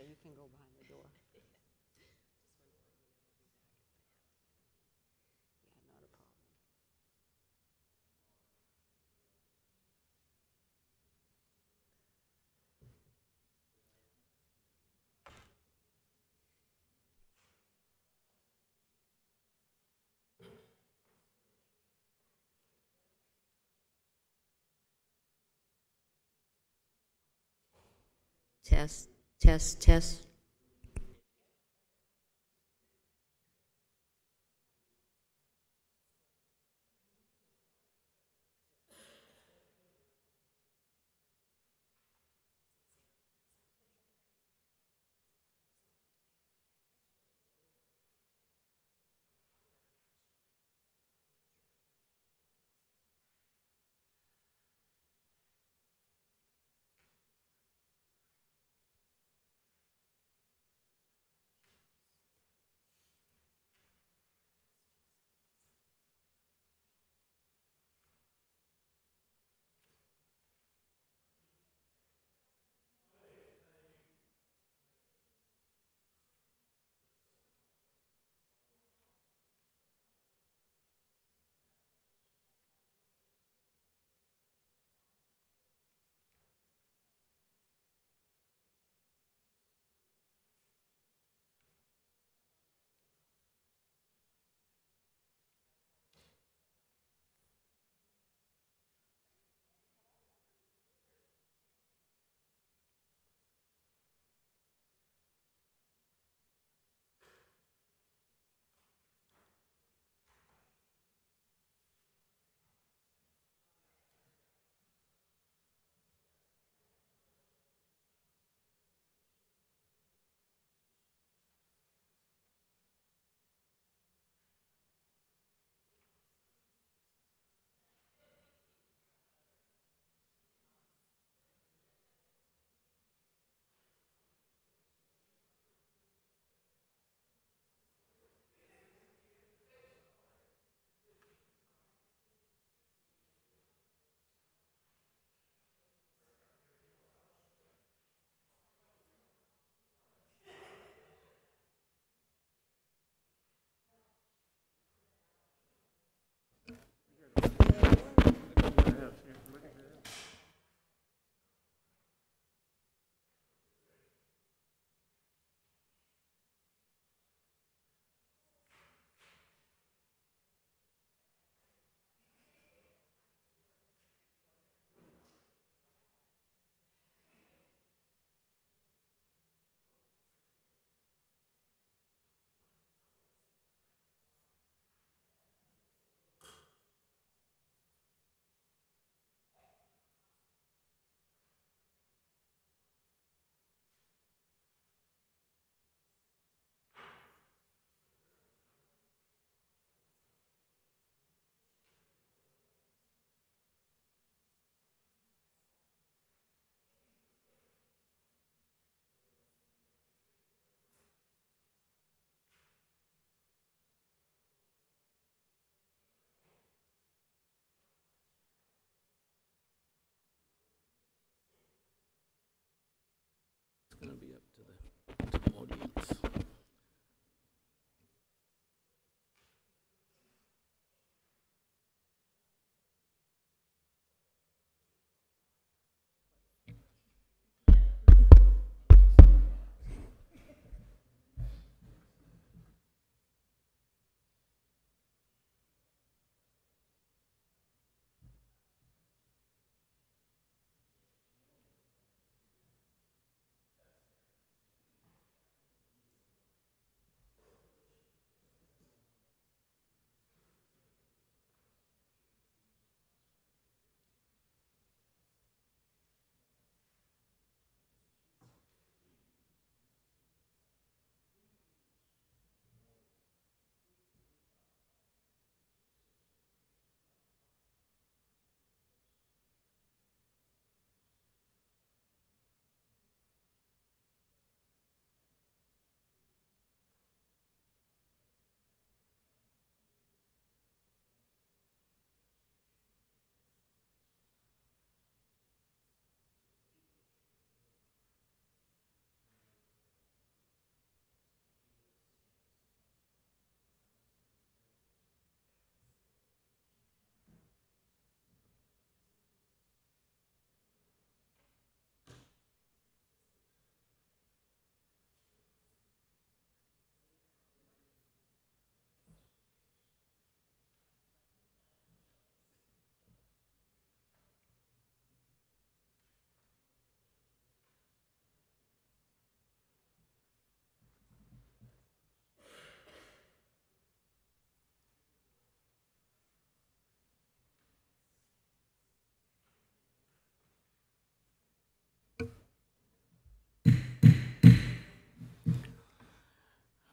you can go behind the door. Yeah, not a problem. Test, test, test.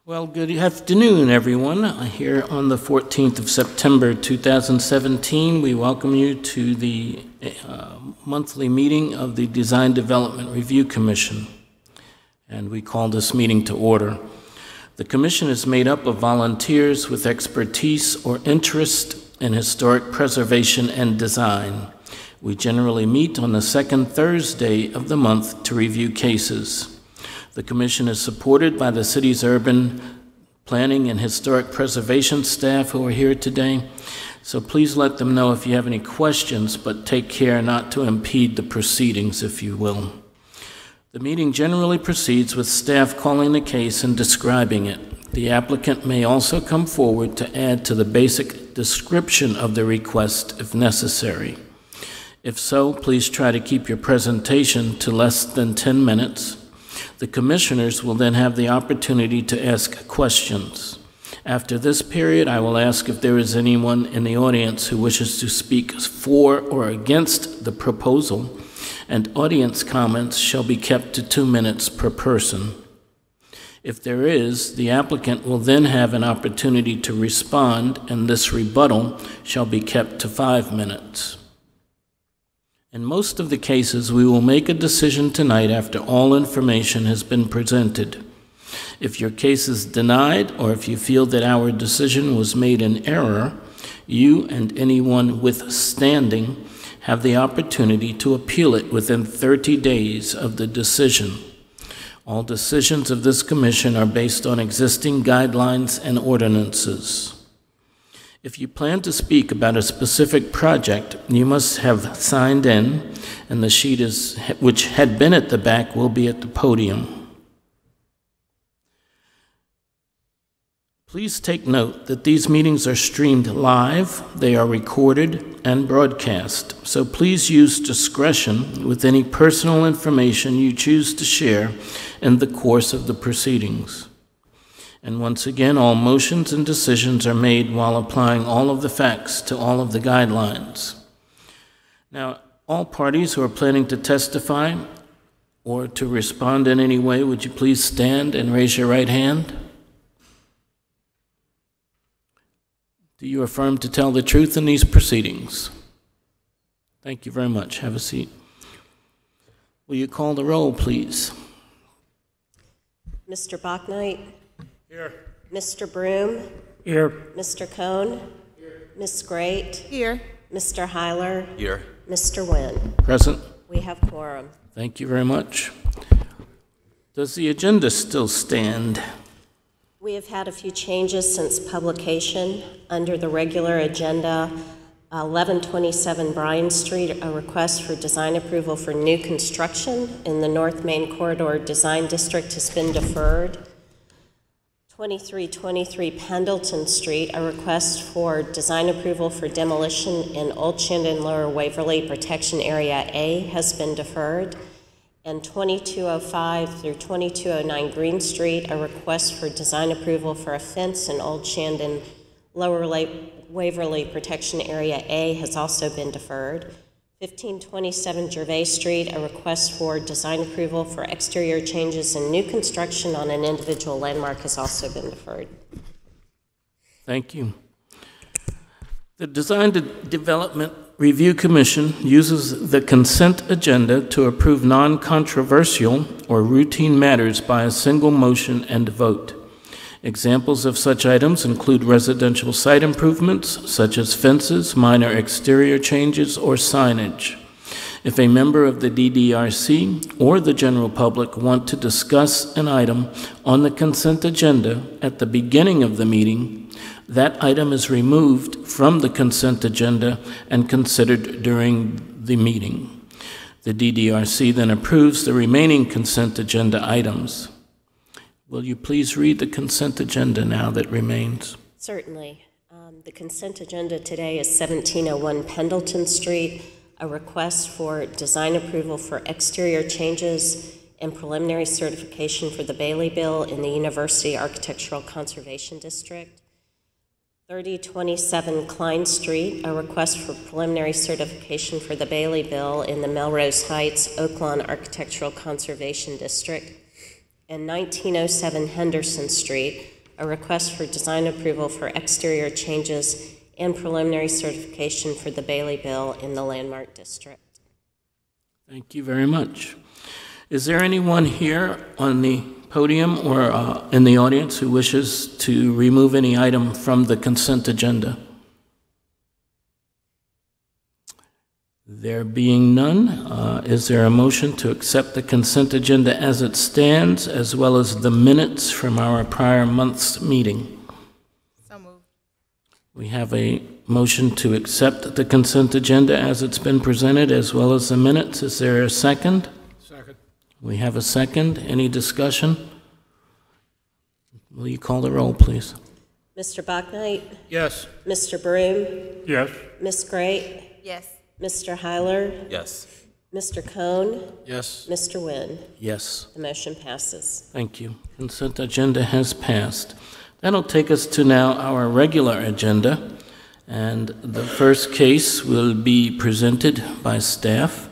Well, good afternoon, everyone. Here on the 14th of September 2017, we welcome you to the monthly meeting of the Design Development Review Commission, and we call this meeting to order. The commission is made up of volunteers with expertise or interest in historic preservation and design. We generally meet on the second Thursday of the month to review cases. The commission is supported by the city's urban planning and historic preservation staff who are here today. So please let them know if you have any questions, but take care not to impede the proceedings, if you will. The meeting generally proceeds with staff calling the case and describing it. The applicant may also come forward to add to the basic description of the request if necessary. If so, please try to keep your presentation to less than 10 minutes. The commissioners will then have the opportunity to ask questions. After this period, I will ask if there is anyone in the audience who wishes to speak for or against the proposal, and audience comments shall be kept to 2 minutes per person. If there is, the applicant will then have an opportunity to respond, and this rebuttal shall be kept to 5 minutes. In most of the cases, we will make a decision tonight after all information has been presented. If your case is denied, or if you feel that our decision was made in error, you and anyone with standing have the opportunity to appeal it within 30 days of the decision. All decisions of this commission are based on existing guidelines and ordinances. If you plan to speak about a specific project, you must have signed in, and the sheet which had been at the back will be at the podium. Please take note that these meetings are streamed live, they are recorded and broadcast, so please use discretion with any personal information you choose to share in the course of the proceedings. And once again, all motions and decisions are made while applying all of the facts to all of the guidelines. Now, all parties who are planning to testify or to respond in any way, would you please stand and raise your right hand? Do you affirm to tell the truth in these proceedings? Thank you very much. Have a seat. Will you call the roll, please? Mr. Bachnight? Here. Mr. Broom? Here. Mr. Cohn? Here. Ms. Great? Here. Mr. Heiler? Here. Mr. Wynn? Present. We have quorum. Thank you very much. Does the agenda still stand? We have had a few changes since publication. Under the regular agenda, 1127 Bryan Street, a request for design approval for new construction in the North Main Corridor Design District has been deferred. 2323 Pendleton Street, a request for design approval for demolition in Old Shandon Lower Waverly Protection Area A has been deferred. And 2205 through 2209 Green Street, a request for design approval for a fence in Old Shandon Lower Waverly Protection Area A has also been deferred. 1527 Gervais Street, a request for design approval for exterior changes and new construction on an individual landmark has also been deferred. Thank you. The Design Development Review Commission uses the consent agenda to approve non-controversial or routine matters by a single motion and vote. Examples of such items include residential site improvements, such as fences, minor exterior changes, or signage. If a member of the DDRC or the general public want to discuss an item on the consent agenda at the beginning of the meeting, that item is removed from the consent agenda and considered during the meeting. The DDRC then approves the remaining consent agenda items. Will you please read the consent agenda now that remains? Certainly. The consent agenda today is 1701 Pendleton Street, a request for design approval for exterior changes and preliminary certification for the Bailey Bill in the University Architectural Conservation District. 3027 Klein Street, a request for preliminary certification for the Bailey Bill in the Melrose Heights Oaklawn Architectural Conservation District. and 1907 Henderson Street, a request for design approval for exterior changes and preliminary certification for the Bailey Bill in the Landmark District. Thank you very much. Is there anyone here on the podium or in the audience who wishes to remove any item from the consent agenda? There being none, is there a motion to accept the consent agenda as it stands, as well as the minutes from our prior month's meeting? So moved. We have a motion to accept the consent agenda as it's been presented, as well as the minutes. Is there a second? Second. We have a second. Any discussion? Will you call the roll, please? Mr. Bachnight, Yes. Mr. Broom, Yes. Ms. Gray, Yes. Mr. Hyler, Yes. Mr. Cohn, Yes. Mr. Nguyen. Yes. The motion passes. Thank you. Consent agenda has passed. That'll take us to now our regular agenda, and the first case will be presented by staff.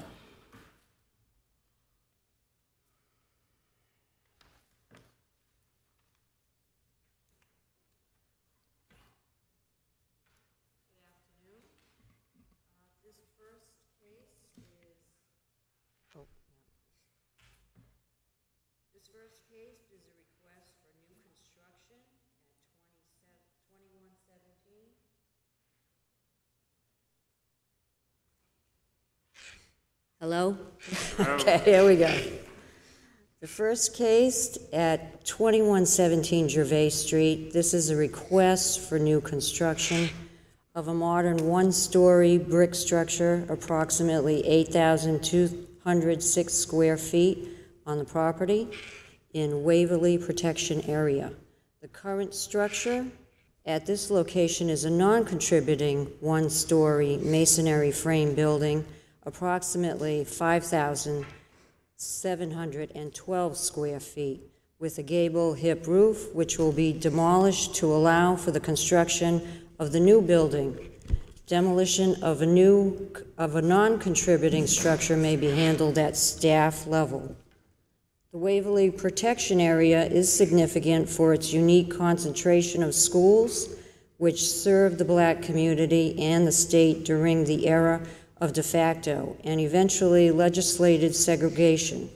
Hello? Okay, here we go. The first case at 2117 Gervais Street. This is a request for new construction of a modern one-story brick structure, approximately 8,206 square feet on the property in Waverly Protection Area. The current structure at this location is a non-contributing one-story masonry frame building, approximately 5,712 square feet, with a gable hip roof, which will be demolished to allow for the construction of the new building. Demolition of a non-contributing structure may be handled at staff level. The Waverly Protection Area is significant for its unique concentration of schools, which served the Black community and the state during the era of de facto and eventually legislated segregation.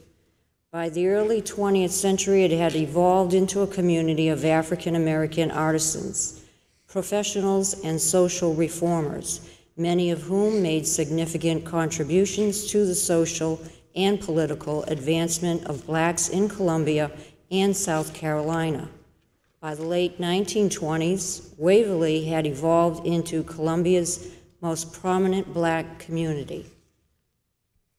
By the early 20th century, it had evolved into a community of African American artisans, professionals, and social reformers, many of whom made significant contributions to the social and political advancement of Blacks in Columbia and South Carolina. By the late 1920s, Waverly had evolved into Columbia's most prominent Black community.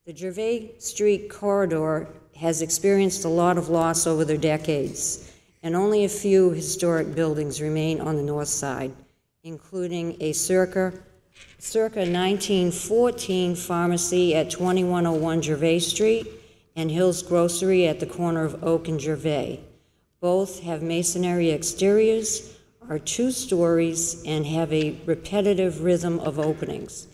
The Gervais Street corridor has experienced a lot of loss over the decades, and only a few historic buildings remain on the north side, including a circa 1914 pharmacy at 2101 Gervais Street and Hill's Grocery at the corner of Oak and Gervais. Both have masonry exteriors, are 2 stories, and have a repetitive rhythm of openings.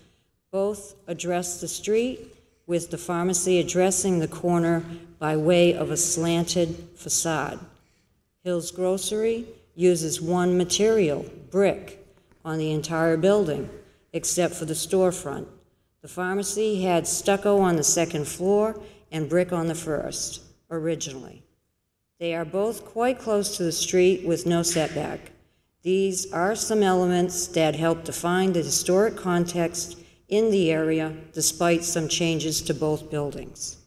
Both address the street, with the pharmacy addressing the corner by way of a slanted facade. Hill's Grocery uses one material, brick, on the entire building, except for the storefront. The pharmacy had stucco on the second floor and brick on the first, originally. They are both quite close to the street with no setback. These are some elements that help define the historic context in the area, despite some changes to both buildings.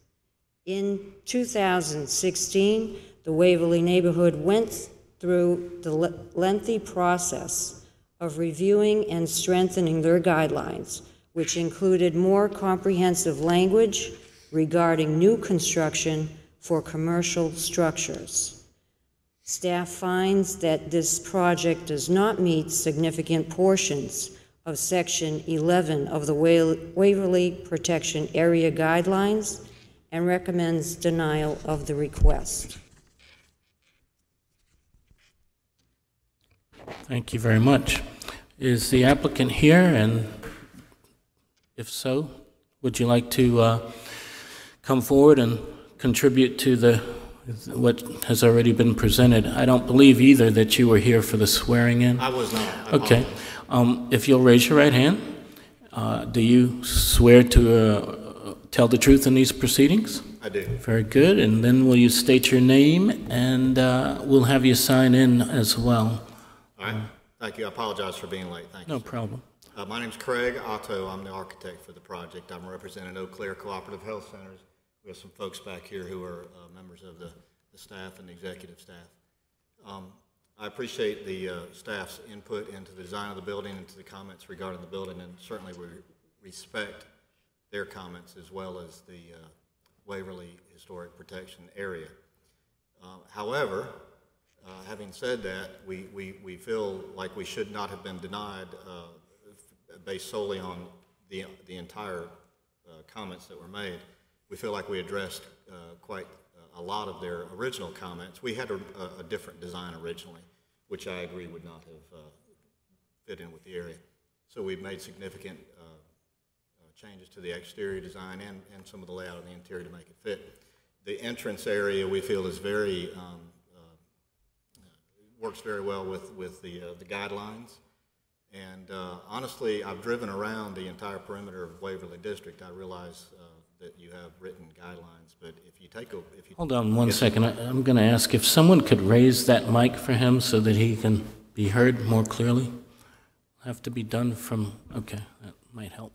In 2016, the Waverly neighborhood went through the lengthy process of reviewing and strengthening their guidelines, which included more comprehensive language regarding new construction for commercial structures. Staff finds that this project does not meet significant portions of Section 11 of the Waverly Protection Area Guidelines and recommends denial of the request. Thank you very much. Is the applicant here? And if so, would you like to come forward and contribute to the what has already been presented. I don't believe either that you were here for the swearing in. I was not. I Okay. apologize. If you'll raise your right hand, do you swear to tell the truth in these proceedings? I do. Very good. And then will you state your name, and we'll have you sign in as well. All right. Thank you. I apologize for being late. Thank you. No sir. problem. My name's Craig Otto. I'm the architect for the project. I'm representing Eau Claire Cooperative Health Centers. We have some folks back here who are members of the staff and the executive staff. I appreciate the staff's input into the design of the building and to the comments regarding the building, and certainly we respect their comments as well as the Waverly Historic Protection Area. However, having said that, we feel like we should not have been denied based solely on the entire comments that were made. We feel like we addressed quite a lot of their original comments. We had a different design originally, which I agree would not have fit in with the area. So we've made significant changes to the exterior design and some of the layout of the interior to make it fit. The entrance area we feel is very works very well with the guidelines. And honestly, I've driven around the entire perimeter of Waverly District. I realize that you have written guidelines, but if you take Hold on one second. I'm going to ask if someone could raise that mic for him so that he can be heard more clearly. Have to be done from, okay, that might help.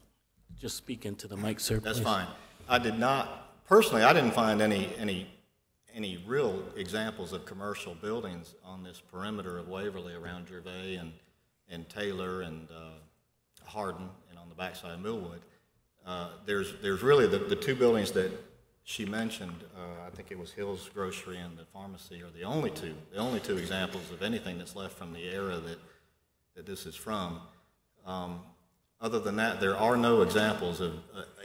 Just speak into the mic, sir, That's please. fine. I did not, personally, I didn't find any real examples of commercial buildings on this perimeter of Waverly around Gervais and Taylor and Hardin and on the backside of Millwood. There's really the two buildings that she mentioned, I think it was Hill's Grocery and the pharmacy are the only two examples of anything that's left from the era that this is from. Other than that, there are no examples of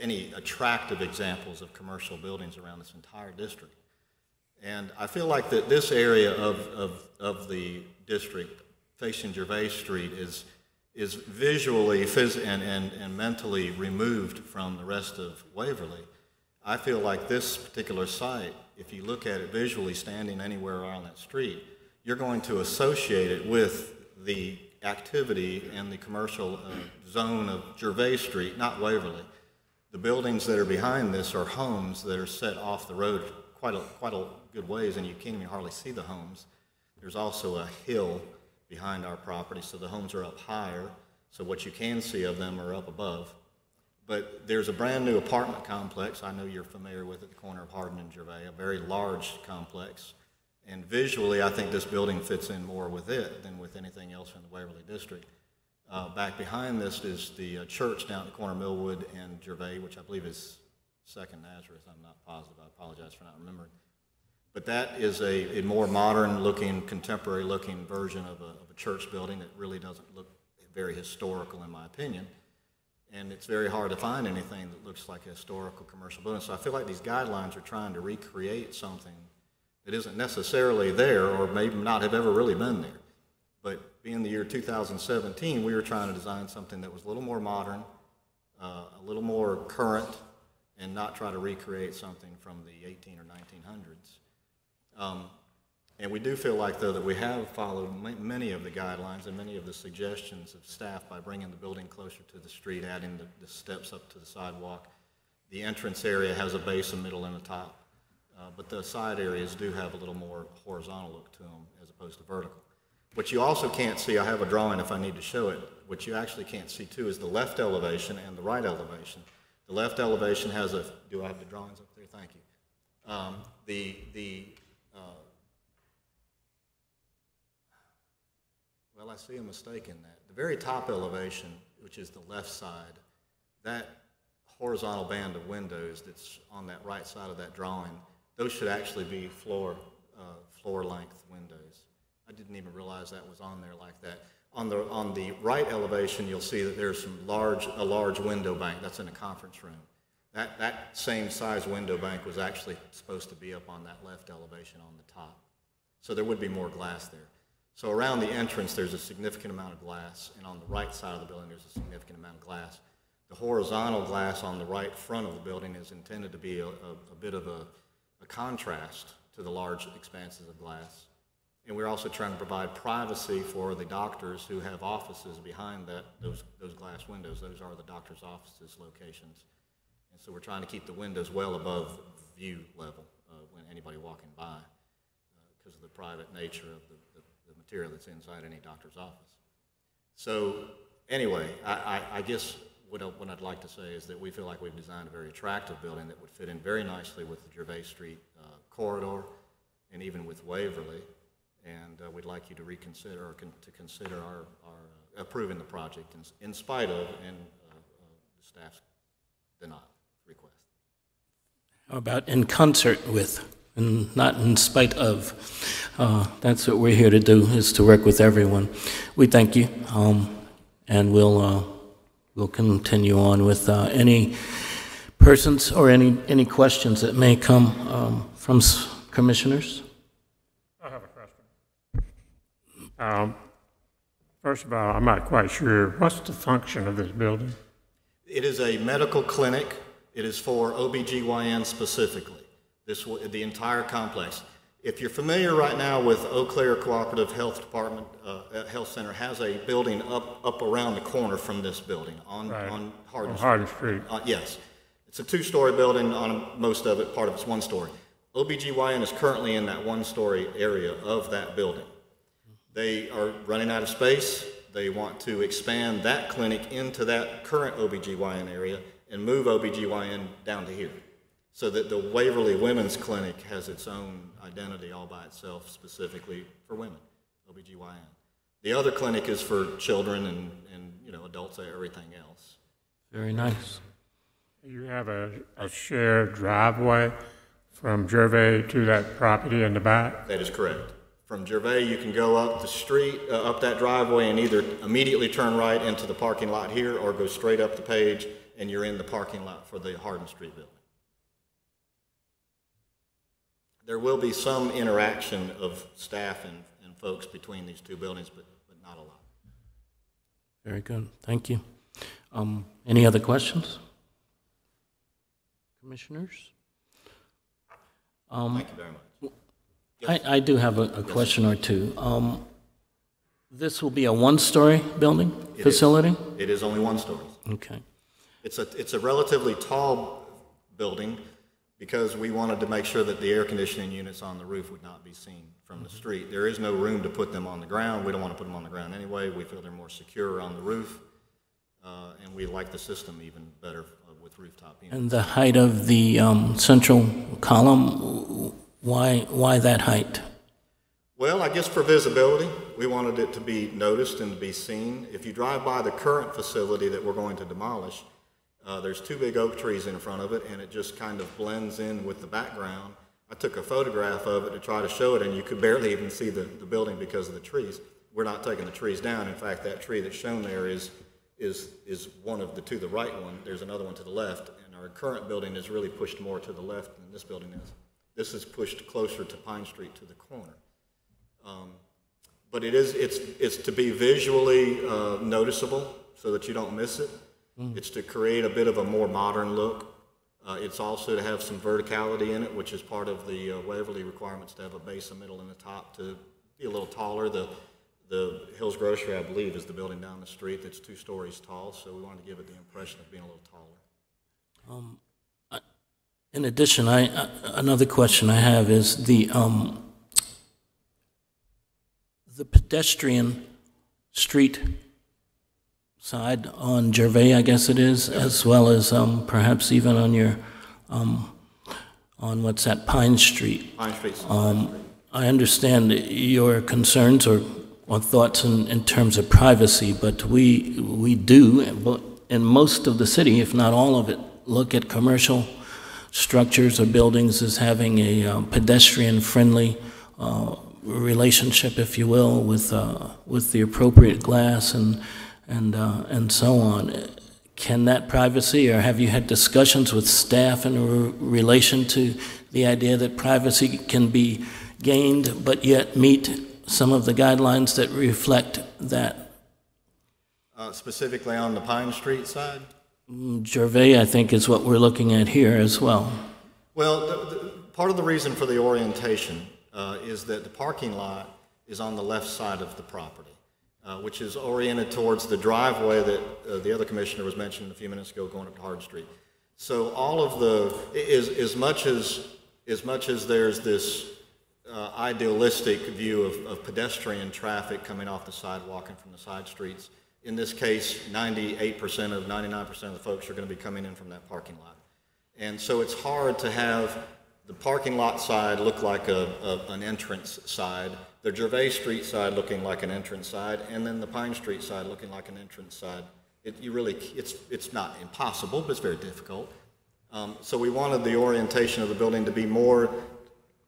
any attractive examples of commercial buildings around this entire district. And I feel like that this area of the district facing Gervais Street is visually and mentally removed from the rest of Waverly. I feel like this particular site, if you look at it visually standing anywhere around that street, you're going to associate it with the activity and the commercial zone of Gervais Street, not Waverly. The buildings that are behind this are homes that are set off the road quite a good ways, and you can't even hardly see the homes. There's also a hill behind our property, so the homes are up higher, so what you can see of them are up above. But there's a brand new apartment complex, I know you're familiar with at the corner of Hardin and Gervais, a very large complex. And visually, I think this building fits in more with it than with anything else in the Waverly District. Back behind this is the church down at the corner of Millwood and Gervais, which I believe is Second Nazareth. I'm not positive. I apologize for not remembering. But that is a more modern-looking, contemporary-looking version of a church building that really doesn't look very historical, in my opinion. And it's very hard to find anything that looks like a historical commercial building. So I feel like these guidelines are trying to recreate something that isn't necessarily there or maybe not have ever really been there. But being the year 2017, we were trying to design something that was a little more modern, a little more current, and not try to recreate something from the 18 or 1900s. And we do feel like, though, that we have followed many of the guidelines and many of the suggestions of staff by bringing the building closer to the street, adding the steps up to the sidewalk. The entrance area has a base, a middle, and a top. But the side areas do have a little more horizontal look to them as opposed to vertical. What you also can't see, I have a drawing if I need to show it, what you actually can't see too is the left elevation and the right elevation. The left elevation has do I have the drawings up there? Thank you. Well, I see a mistake in that. The very top elevation, which is the left side, that horizontal band of windows that's on that right side of that drawing, those should actually be floor length windows. I didn't even realize that was on there like that. On the right elevation, you'll see that there's a large window bank. That's in a conference room. That same size window bank was actually supposed to be up on that left elevation on the top. So there would be more glass there. So around the entrance, there's a significant amount of glass, and on the right side of the building, there's a significant amount of glass. The horizontal glass on the right front of the building is intended to be a bit of a contrast to the large expanses of glass. And we're also trying to provide privacy for the doctors who have offices behind those glass windows. Those are the doctors' offices locations. And so we're trying to keep the windows well above view level when anybody walking by because of the private nature of the material that's inside any doctor's office. So anyway, I guess what I'd like to say is that we feel like we've designed a very attractive building that would fit in very nicely with the Gervais Street corridor and even with Waverly. And we'd like you to reconsider or to consider our approving the project in spite of and the staff's denial request. How about in concert with, and not in spite of? That's what we're here to do, is to work with everyone. We thank you, and we'll continue on with any persons or any questions that may come from commissioners. I have a question. First of all, I'm not quite sure, what's the function of this building? It is a medical clinic. It is for OBGYN specifically, the entire complex. If you're familiar right now with Eau Claire Cooperative Health Department, Health Center has a building up around the corner from this building on Hardin Street. Yes. It's a two-story building, on most of it, part of it's one story. OBGYN is currently in that one-story area of that building. They are running out of space. They want to expand that clinic into that current OBGYN area and move OBGYN down to here so that the Waverly Women's Clinic has its own identity all by itself, specifically for women, OBGYN. The other clinic is for children and adults and everything else. Very nice. You have a shared driveway from Gervais to that property in the back? That is correct. From Gervais, you can go up the street, up that driveway, and either immediately turn right into the parking lot here or go straight up the page, and you're in the parking lot for the Hardin Street building. There will be some interaction of staff and folks between these two buildings, but not a lot. Very good. Thank you. Any other questions? Commissioners? Thank you very much. I do have a question or two. This will be a one-story building facility? It is only one story. Okay. It's a relatively tall building because we wanted to make sure that the air conditioning units on the roof would not be seen from the street. There is no room to put them on the ground. We don't want to put them on the ground anyway. We feel they're more secure on the roof, and we like the system even better with rooftop units. And the height of the central column, why that height? Well, I guess for visibility, we wanted it to be noticed and to be seen. If you drive by the current facility that we're going to demolish, there's two big oak trees in front of it, and it just kind of blends in with the background. I took a photograph of it to try to show it, and you could barely even see the building because of the trees. We're not taking the trees down. In fact, that tree that's shown there is one of the to the right one. There's another one to the left, and our current building is really pushed more to the left than this building is. This is pushed closer to Pine Street to the corner. But it's to be visually noticeable so that you don't miss it. It's to create a bit of a more modern look. It's also to have some verticality in it, which is part of the Waverly requirements to have a base, a middle, and a top to be a little taller. The Hills Grocery, I believe, is the building down the street that's 2 stories tall, so we wanted to give it the impression of being a little taller. In addition, another question I have is the pedestrian street side on Gervais, I guess it is, as well as perhaps even on your on what's that, Pine Street. Pine Street. I understand your concerns or thoughts in terms of privacy, but we do, in most of the city, if not all of it, look at commercial structures or buildings as having a pedestrian-friendly relationship, if you will, with the appropriate glass and so on. Can that privacy, or have you had discussions with staff in relation to the idea that privacy can be gained but yet meet some of the guidelines that reflect that? Specifically on the Pine Street side? Gervais, I think, is what we're looking at here as well. Well, part of the reason for the orientation is that the parking lot is on the left side of the property, which is oriented towards the driveway that the other commissioner was mentioning a few minutes ago going up to Hard Street. So all of as much as there's this idealistic view of pedestrian traffic coming off the sidewalk and from the side streets, in this case, 99% of the folks are going to be coming in from that parking lot. And so it's hard to have the parking lot side look like an entrance side, the Gervais Street side looking like an entrance side, and then the Pine Street side looking like an entrance side. It's not impossible, but it's very difficult. So we wanted the orientation of the building to be more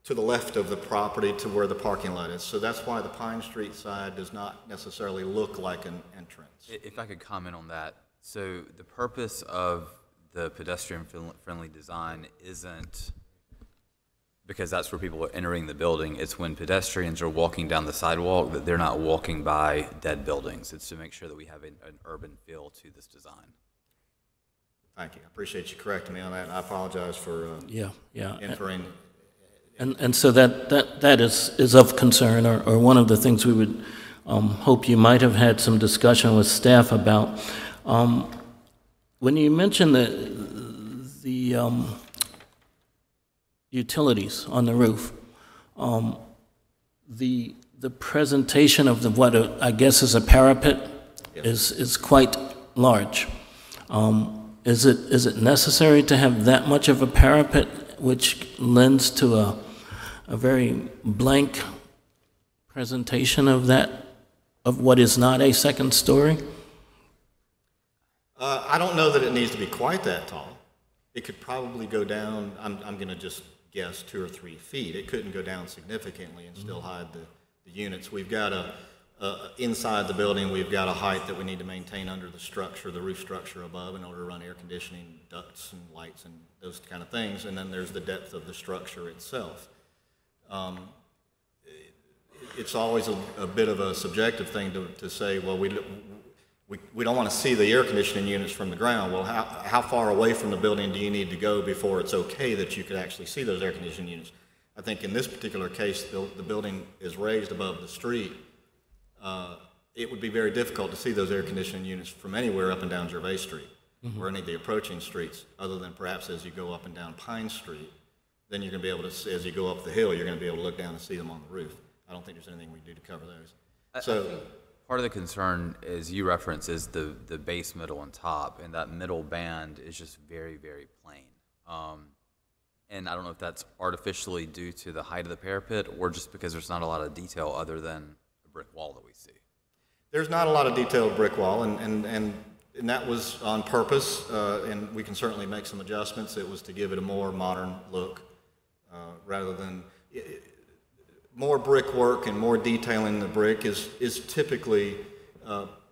to the left of the property to where the parking lot is. So that's why the Pine Street side does not necessarily look like an entrance. If I could comment on that. So the purpose of the pedestrian-friendly design isn't because that's where people are entering the building. It's when pedestrians are walking down the sidewalk that they're not walking by dead buildings. It's to make sure that we have an urban feel to this design. Thank you. I appreciate you correcting me on that. I apologize for inferring. And so that is of concern, or one of the things we would hope you might have had some discussion with staff about. When you mentioned the utilities on the roof, the presentation of what I guess is a parapet is quite large. Is it necessary to have that much of a parapet, which lends to a very blank presentation of what is not a second story? I don't know that it needs to be quite that tall. It could probably go down, I'm going to just guess 2 or 3 feet. It couldn't go down significantly and still hide the units. We've got inside the building, we've got a height that we need to maintain under the structure, the roof structure above, in order to run air conditioning, ducts and lights and those kind of things. And then there's the depth of the structure itself. It's always a bit of a subjective thing to say, well, we don't want to see the air conditioning units from the ground. Well, how far away from the building do you need to go before it's okay that you could actually see those air conditioning units? I think in this particular case, the building is raised above the street. It would be very difficult to see those air conditioning units from anywhere up and down Gervais Street or any of the approaching streets, other than perhaps as you go up and down Pine Street. Then you're going to be able to see, as you go up the hill, you're going to be able to look down and see them on the roof. I don't think there's anything we can do to cover those. I think part of the concern, as you reference, is the base, middle, and top, and that middle band is just very, very plain. And I don't know if that's artificially due to the height of the parapet or just because there's not a lot of detail other than the brick wall that we see. There's not a lot of detailed brick wall, and that was on purpose, and we can certainly make some adjustments. It was to give it a more modern look rather than... More brickwork and more detailing the brick is typically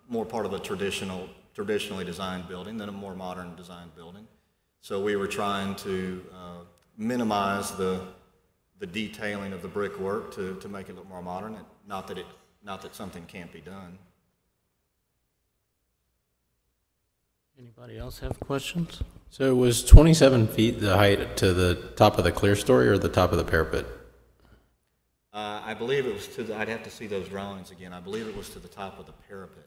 more part of a traditionally designed building than a more modern designed building. So we were trying to minimize the detailing of the brickwork to make it look more modern. Not that something can't be done. Anybody else have questions? So was 27 feet the height to the top of the clear story or the top of the parapet? I believe it was I'd have to see those drawings again. I believe it was to the top of the parapet.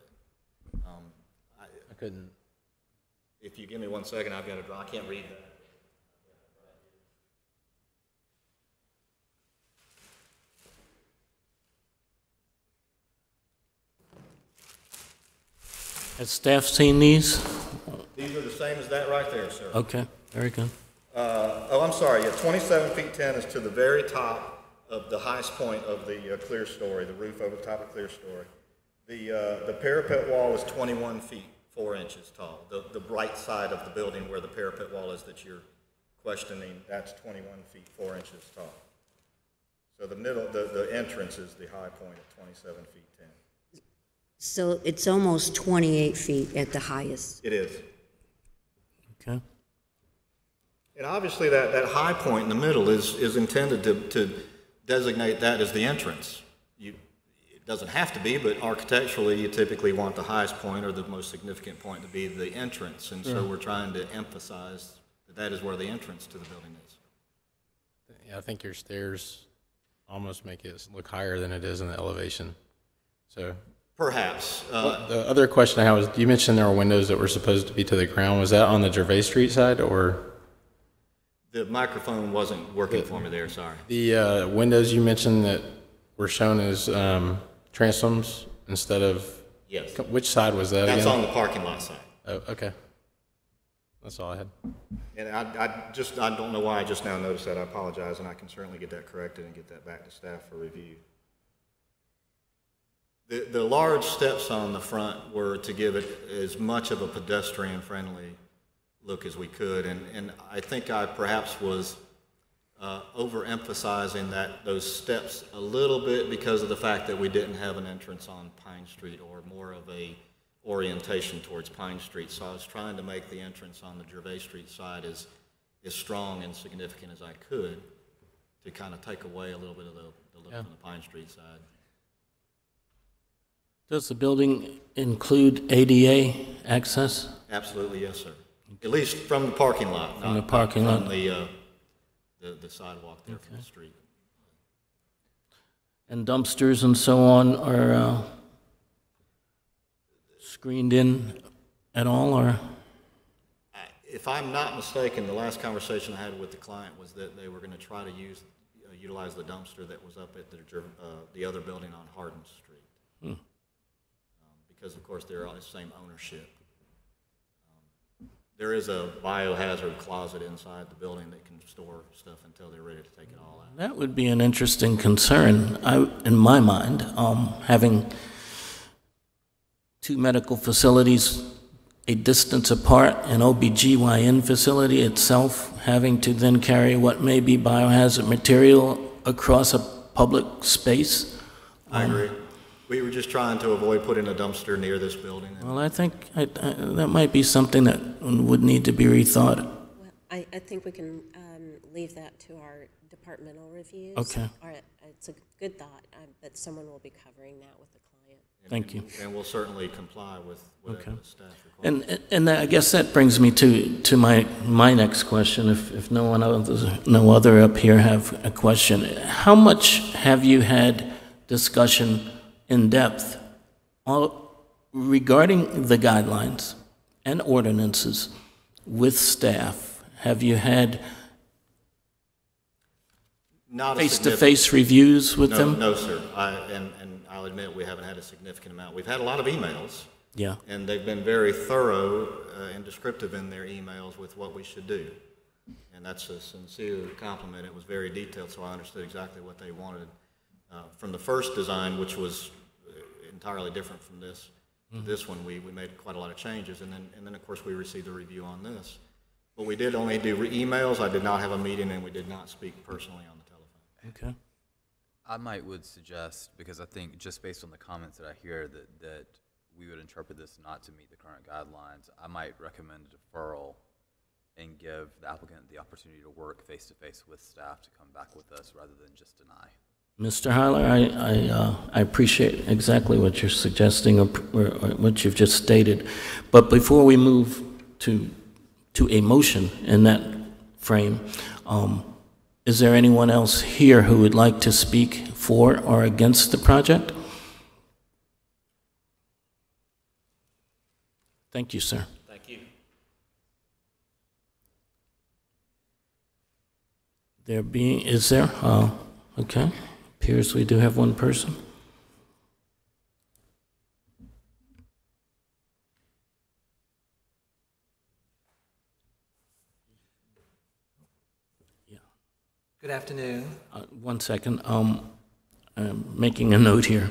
I couldn't. If you give me 1 second, I've got a draw. I can't read that. Has staff seen these? These are the same as that right there, sir. Okay, very good. I'm sorry. Yeah, 27 feet 10 is to the very top of the highest point of the clear story, the roof over the top of the clear story. The parapet wall is 21 feet 4 inches tall. The right side of the building where the parapet wall is that you're questioning, that's 21 feet 4 inches tall. So the middle, the entrance is the high point at 27 feet 10. So it's almost 28 feet at the highest. It is. Okay. And obviously that high point in the middle is intended to designate that as the entrance. It doesn't have to be, but architecturally you typically want the highest point or the most significant point to be the entrance, and so we're trying to emphasize that is where the entrance to the building is. Yeah, I think your stairs almost make it look higher than it is in the elevation. So Perhaps. the other question I have was, you mentioned there were windows that were supposed to be to the ground. Was that on the Gervais Street side, or The microphone wasn't working for me there, sorry. the windows you mentioned that were shown as transoms instead of? Yes. Which side was that That's again? on the parking lot side. Oh, okay. That's all I had. And I don't know why I just now noticed that. I apologize, and I can certainly get that corrected and get that back to staff for review. The large steps on the front were to give it as much of a pedestrian-friendly look as we could, and I think I perhaps was overemphasizing those steps a little bit because of the fact that we didn't have an entrance on Pine Street, or more of a orientation towards Pine Street. So I was trying to make the entrance on the Gervais Street side as strong and significant as I could, to kind of take away a little bit of the look from the Pine Street side. Does the building include ADA access? Absolutely, yes, sir. At least from the parking lot, From the parking not lot. from the sidewalk there from the street. And dumpsters and so on are screened in at all, or? If I'm not mistaken, the last conversation I had with the client was that they were going to try to utilize the dumpster that was up at the other building on Hardin Street. Because, of course, they're all the same ownership. There is a biohazard closet inside the building that can store stuff until they're ready to take it all out. That would be an interesting concern, in my mind, having two medical facilities a distance apart, an OBGYN facility itself having to then carry what may be biohazard material across a public space. I agree. We were just trying to avoid putting a dumpster near this building. Well, I think that might be something that would need to be rethought. Well, I think we can leave that to our departmental reviews. Okay. It's a good thought, but someone will be covering that with the client. Thank you. And we'll certainly comply with whatever the staff requires. And I guess that brings me to my next question. If no other up here have a question, how much have you had discussion in depth regarding the guidelines and ordinances with staff? Have you had face-to-face reviews with them? No, sir. And I'll admit we haven't had a significant amount. We've had a lot of emails. Yeah. And they've been very thorough and descriptive in their emails with what we should do. And that's a sincere compliment. It was very detailed, so I understood exactly what they wanted. From the first design, which was entirely different from this, this one, we made quite a lot of changes. And then, of course, we received a review on this. But we did only do emails. I did not have a meeting, and we did not speak personally on the telephone. Okay. I would suggest, because I think just based on the comments that I hear that we would interpret this not to meet the current guidelines, I might recommend a deferral and give the applicant the opportunity to work face-to-face with staff to come back with us rather than just deny. Mr. Heiler, I appreciate exactly what you're suggesting or what you've just stated. But before we move to a motion in that frame, is there anyone else here who would like to speak for or against the project? Thank you, sir. Thank you. Is there? Okay. Appears we do have one person. Good afternoon. One second. I'm making a note here.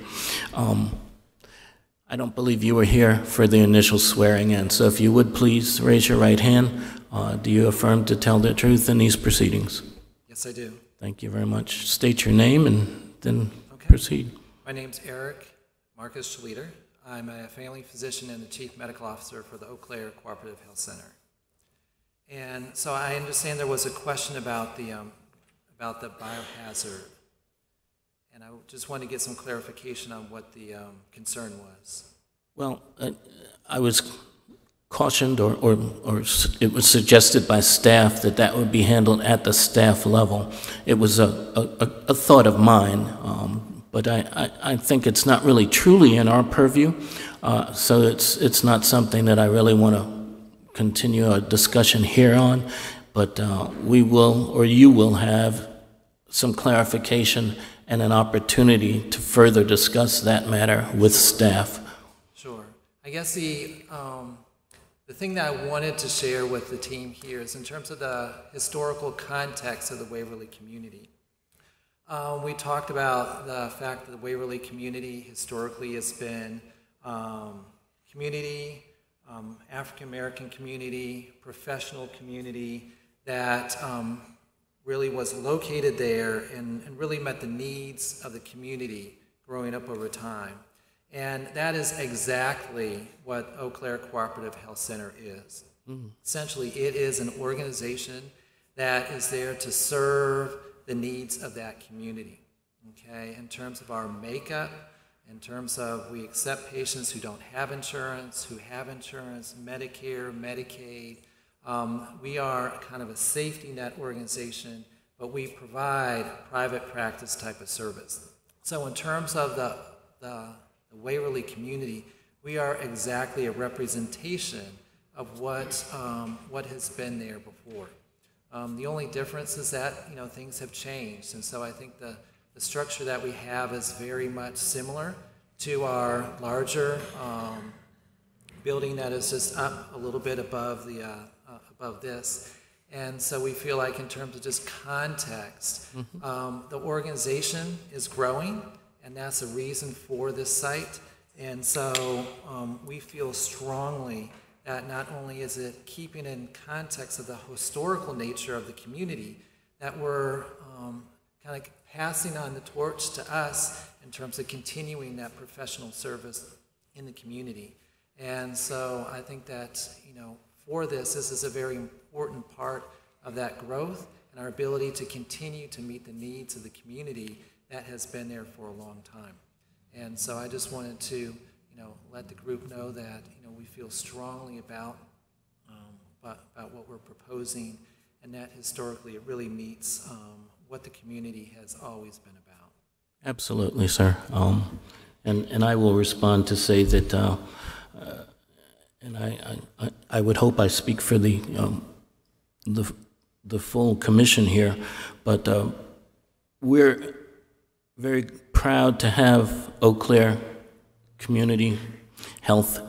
I don't believe you were here for the initial swearing in, so if you would please raise your right hand. Do you affirm to tell the truth in these proceedings? Yes, I do. Thank you very much. State your name and then proceed. My name's Eric Marcus Schleter. I'm a family physician and the chief medical officer for the Eau Claire Cooperative Health Center. And so I understand there was a question about the biohazard, and I just wanted to get some clarification on what the concern was. Well, I was cautioned or it was suggested by staff that that would be handled at the staff level. It was a thought of mine, but I think it's not really truly in our purview, so it's not something that I really want to continue a discussion here on, but we will, or you will have some clarification and an opportunity to further discuss that matter with staff. Sure. I guess the thing that I wanted to share with the team here is in terms of the historical context of the Waverly community. We talked about the fact that the Waverly community historically has been community, African American community, professional community that really was located there and really met the needs of the community growing up over time. And that is exactly what Eau Claire Cooperative Health Center is. Essentially, it is an organization that is there to serve the needs of that community, okay? In terms of our makeup, in terms of we accept patients who don't have insurance, who have insurance, Medicare, Medicaid. We are kind of a safety net organization, but we provide private practice type of service. So in terms of the Waverly community, we are exactly a representation of what has been there before. The only difference is that things have changed, and so I think the structure that we have is very much similar to our larger building that is just up a little bit above above this. And so we feel like in terms of just context, the organization is growing, and that's a reason for this site. And so we feel strongly that not only is it keeping in context of the historical nature of the community, that we're kind of passing on the torch to us in terms of continuing that professional service in the community. And so I think that, for this is a very important part of that growth and our ability to continue to meet the needs of the community that has been there for a long time. And so I just wanted to, let the group know that, we feel strongly about what we're proposing, and that historically it really meets what the community has always been about. Absolutely, sir. And I will respond to say that, and I would hope I speak for the full commission here, but we're very proud to have Eau Claire Community Health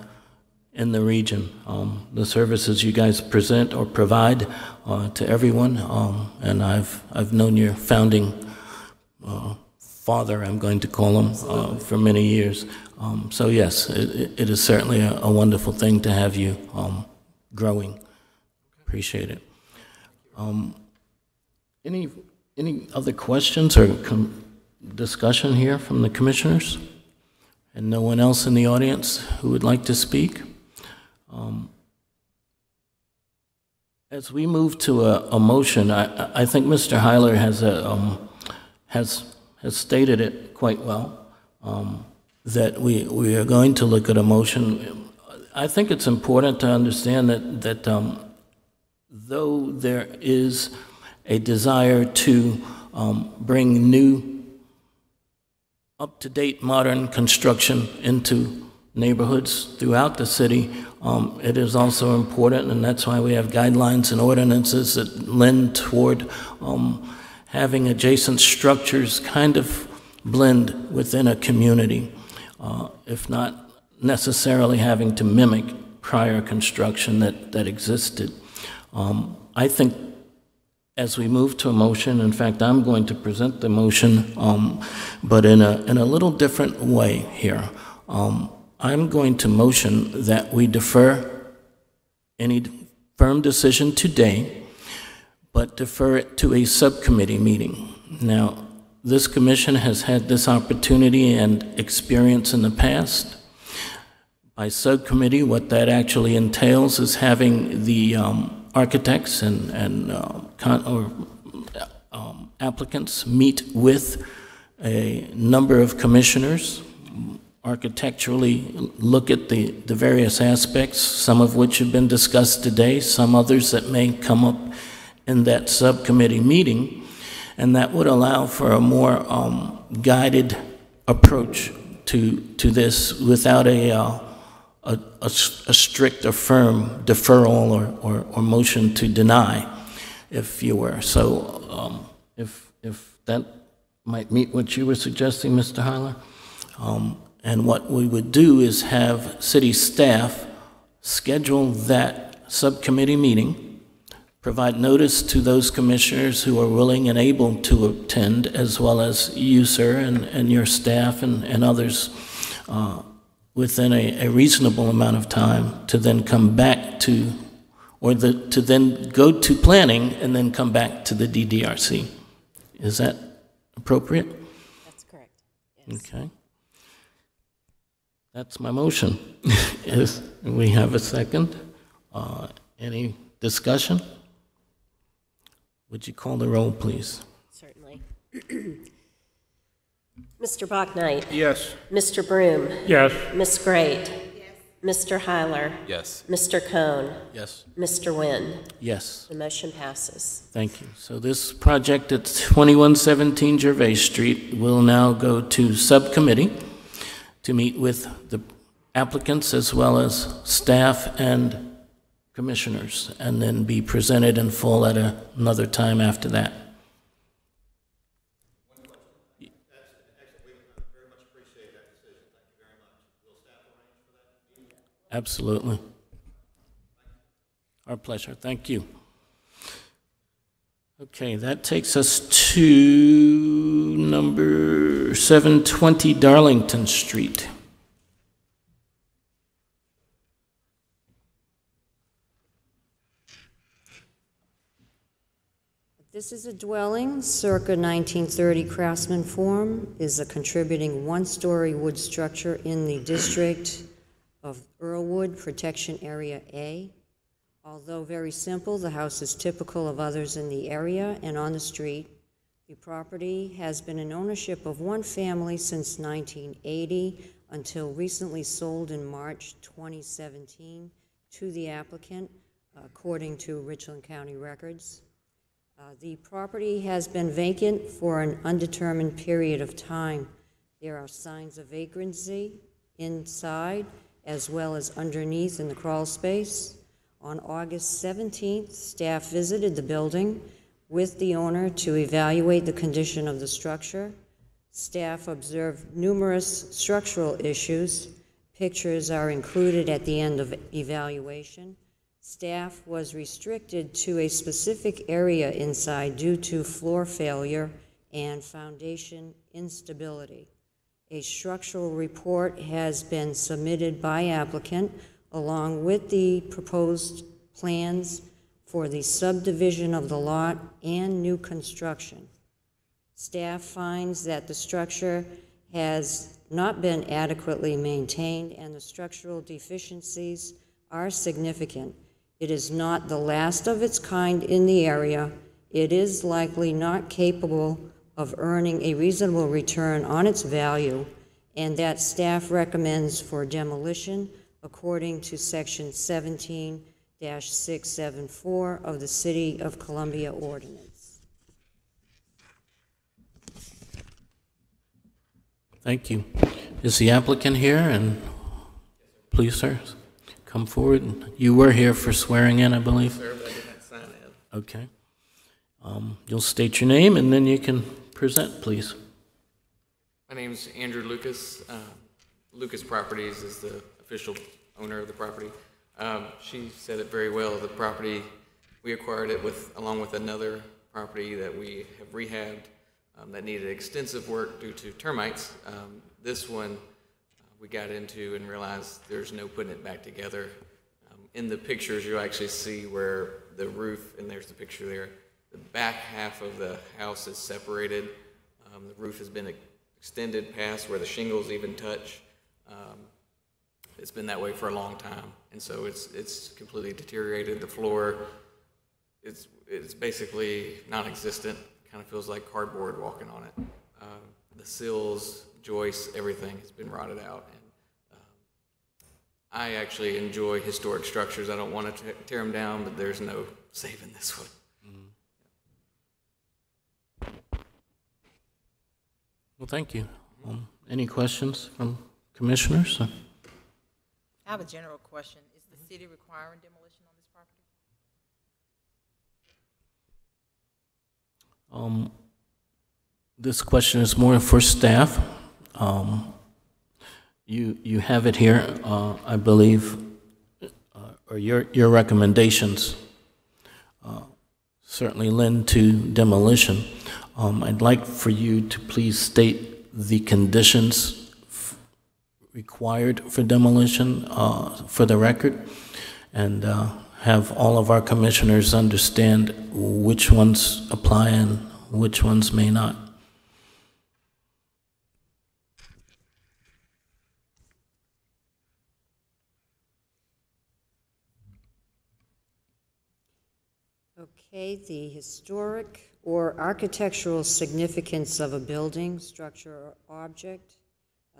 in the region. The services you guys present or provide to everyone, and I've known your founding father, I'm going to call him, for many years. So yes, it is certainly a wonderful thing to have you growing. Appreciate it. Any other questions or discussion here from the commissioners? And no one else in the audience who would like to speak? As we move to a motion, I think Mr. Heiler has stated it quite well, that we are going to look at a motion. I think it's important to understand that though there is a desire to bring new, up-to-date modern construction into neighborhoods throughout the city, it is also important, and that's why we have guidelines and ordinances that lend toward having adjacent structures kind of blend within a community, if not necessarily having to mimic prior construction that existed. I think as we move to a motion, in fact, I'm going to present the motion, but in a little different way here. I'm going to motion that we defer any firm decision today, but defer it to a subcommittee meeting. Now, this commission has had this opportunity and experience in the past. By subcommittee, what that actually entails is having the architects and applicants meet with a number of commissioners, architecturally look at the various aspects, some of which have been discussed today, some others that may come up in that subcommittee meeting, and that would allow for a more guided approach to this without a strict or firm deferral or motion to deny, if you were. So if that might meet what you were suggesting, Mr. Heiler. And what we would do is have city staff schedule that subcommittee meeting, provide notice to those commissioners who are willing and able to attend, as well as you, sir, and your staff and others within a reasonable amount of time to then come back to, to then go to planning and then come back to the DDRC. Is that appropriate? That's correct. Yes. Okay. That's my motion. Yes, we have a second. Any discussion? Would you call the roll, please? Certainly. Mr. Bachnight. Yes. Mr. Broom. Yes. Ms. Great. Mr. Heiler. Yes. Mr. Cohn. Yes. Mr. Nguyen. Yes. The motion passes. Thank you. So this project at 2117 Gervais Street will now go to subcommittee to meet with the applicants as well as staff and commissioners, and then be presented in full at another time after that. Absolutely. Our pleasure. Thank you. Okay, that takes us to number 720 Darlington Street. This is a dwelling, circa 1930 craftsman form, is a contributing one-story wood structure in the district of Earlwood Protection Area A. Although very simple, the house is typical of others in the area and on the street. The property has been in ownership of one family since 1980 until recently sold in March 2017 to the applicant, according to Richland County records. The property has been vacant for an undetermined period of time. There are signs of vagrancy inside as well as underneath in the crawl space. On August 17th, staff visited the building with the owner to evaluate the condition of the structure. Staff observed numerous structural issues. Pictures are included at the end of evaluation. Staff was restricted to a specific area inside due to floor failure and foundation instability. A structural report has been submitted by applicant along with the proposed plans for the subdivision of the lot and new construction. Staff finds that the structure has not been adequately maintained and the structural deficiencies are significant. It is not the last of its kind in the area. It is likely not capable of earning a reasonable return on its value, and that staff recommends for demolition according to Section 17-674 of the City of Columbia Ordinance. Thank you. Is the applicant here? And please, sir, come forward. You were here for swearing in, I believe. Sir, but I did not sign in. Okay. You'll state your name and then you can present, please. My name is Andrew Lucas. Lucas Properties is the official owner of the property. She said it very well. The property, we acquired it along with another property that we have rehabbed that needed extensive work due to termites. This one we got into and realized there's no putting it back together. In the pictures, you'll actually see where the roof, and there's the picture there, the back half of the house is separated. The roof has been extended past where the shingles even touch. It's been that way for a long time, and so it's completely deteriorated. The floor, it's basically non-existent. Kind of feels like cardboard walking on it. The sills, joists, everything has been rotted out. And I actually enjoy historic structures. I don't want to tear them down, but there's no saving this one. Well, thank you. Any questions from commissioners? I have a general question. Is the city requiring demolition on this property? This question is more for staff. You have it here, I believe, or your recommendations certainly lend to demolition. I'd like for you to please state the conditions required for demolition for the record, and have all of our commissioners understand which ones apply and which ones may not. Okay, the historic or architectural significance of a building, structure, or object.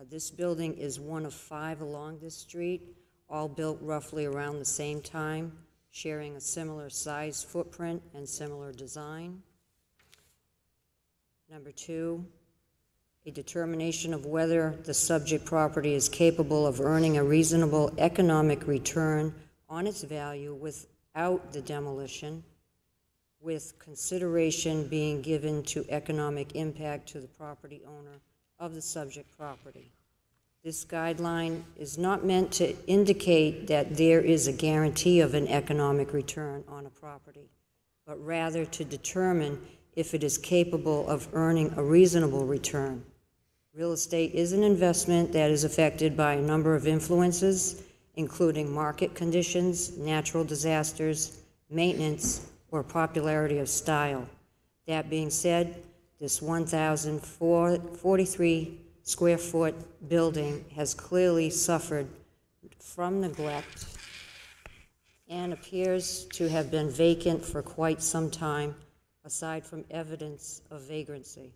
This building is one of 5 along this street, all built roughly around the same time, sharing a similar size footprint and similar design. Number 2, a determination of whether the subject property is capable of earning a reasonable economic return on its value without the demolition, with consideration being given to economic impact to the property owner of the subject property. This guideline is not meant to indicate that there is a guarantee of an economic return on a property, but rather to determine if it is capable of earning a reasonable return. Real estate is an investment that is affected by a number of influences, including market conditions, natural disasters, maintenance, or popularity of style. That being said, this 1,043 square foot building has clearly suffered from neglect and appears to have been vacant for quite some time, aside from evidence of vagrancy.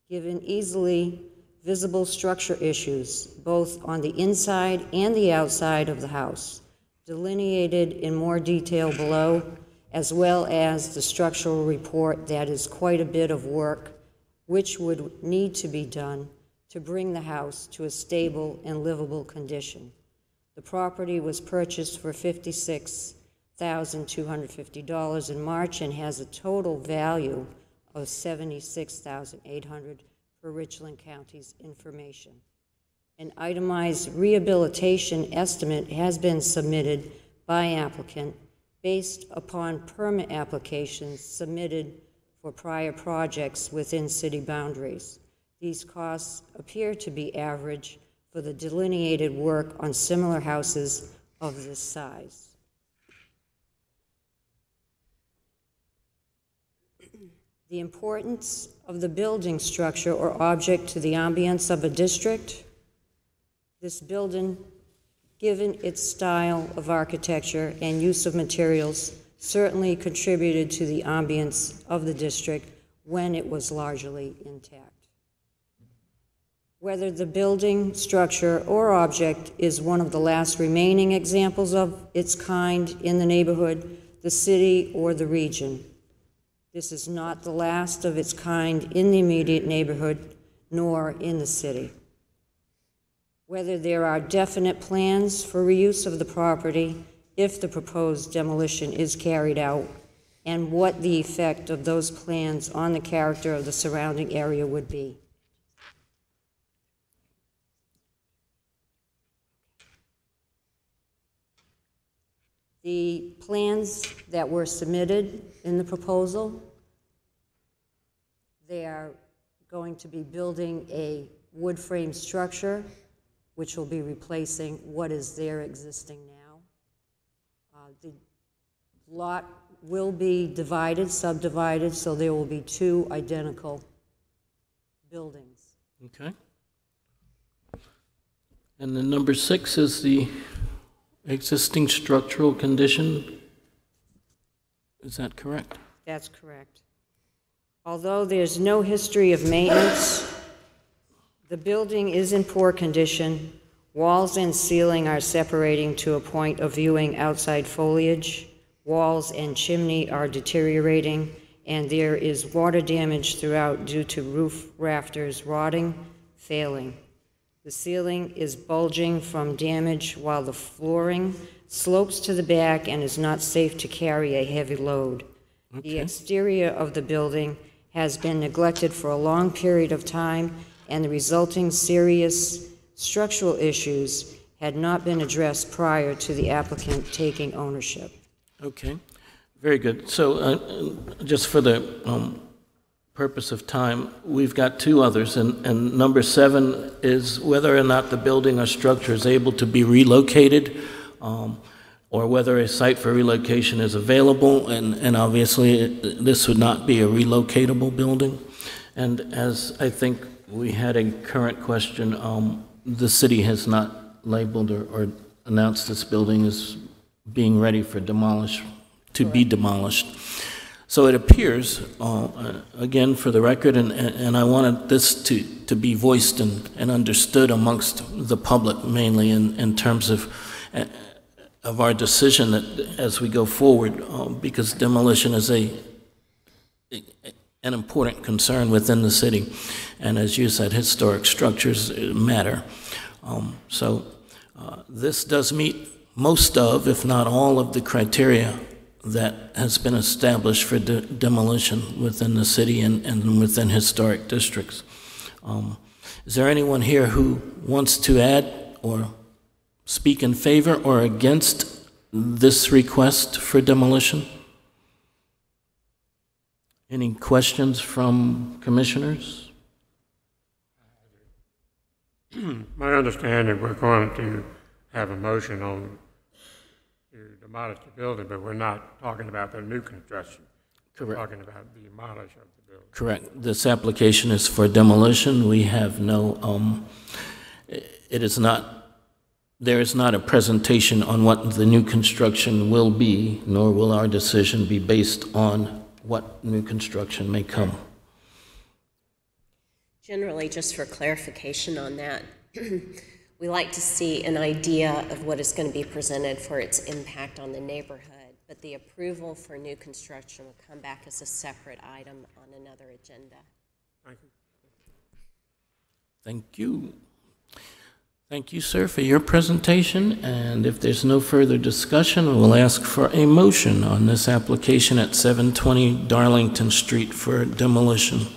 Given easily visible structure issues, both on the inside and the outside of the house, delineated in more detail below, as well as the structural report, that is quite a bit of work which would need to be done to bring the house to a stable and livable condition. The property was purchased for $56,250 in March and has a total value of $76,800 for Richland County's information. An itemized rehabilitation estimate has been submitted by applicant based upon permit applications submitted for prior projects within city boundaries. These costs appear to be average for the delineated work on similar houses of this size. The importance of the building structure or object to the ambience of a district. This building, given its style of architecture and use of materials, certainly contributed to the ambience of the district when it was largely intact. Whether the building, structure, or object is one of the last remaining examples of its kind in the neighborhood, the city, or the region. This is not the last of its kind in the immediate neighborhood, nor in the city. Whether there are definite plans for reuse of the property if the proposed demolition is carried out, and what the effect of those plans on the character of the surrounding area would be. The plans that were submitted in the proposal, they are going to be building a wood frame structure which will be replacing what is there existing now. The lot will be divided, subdivided, so there will be 2 identical buildings. Okay. And then number 6 is the existing structural condition. Is that correct? That's correct. Although there's no history of maintenance, The building is in poor condition. Walls and ceiling are separating to a point of viewing outside foliage. Walls and chimney are deteriorating, and there is water damage throughout due to roof rafters rotting, failing. The ceiling is bulging from damage, while the flooring slopes to the back and is not safe to carry a heavy load. Okay. The exterior of the building has been neglected for a long period of time, and the resulting serious structural issues had not been addressed prior to the applicant taking ownership. Okay, very good. So just for the purpose of time, we've got two others, and number 7 is whether or not the building or structure is able to be relocated, or whether a site for relocation is available, and obviously this would not be a relocatable building. And as I think we had a current question, the city has not labeled or announced this building as being ready for be demolished. So it appears, again, for the record, and I wanted this to be voiced and understood amongst the public, mainly in terms of our decision that as we go forward, because demolition is an important concern within the city. And as you said, historic structures matter. So this does meet most of, if not all of, the criteria that has been established for demolition within the city and within historic districts. Is there anyone here who wants to add or speak in favor or against this request for demolition? Any questions from commissioners? My understanding, we're going to have a motion on to demolish the building, but we're not talking about the new construction. Correct. We're talking about the demolish of the building. Correct. This application is for demolition. We have no, there is not a presentation on what the new construction will be, nor will our decision be based on what new construction may come. Generally, just for clarification on that, we like to see an idea of what is going to be presented for its impact on the neighborhood, but the approval for new construction will come back as a separate item on another agenda. Thank you. Thank you. Thank you, sir, for your presentation. And if there's no further discussion, we'll ask for a motion on this application at 720 Darlington Street for demolition.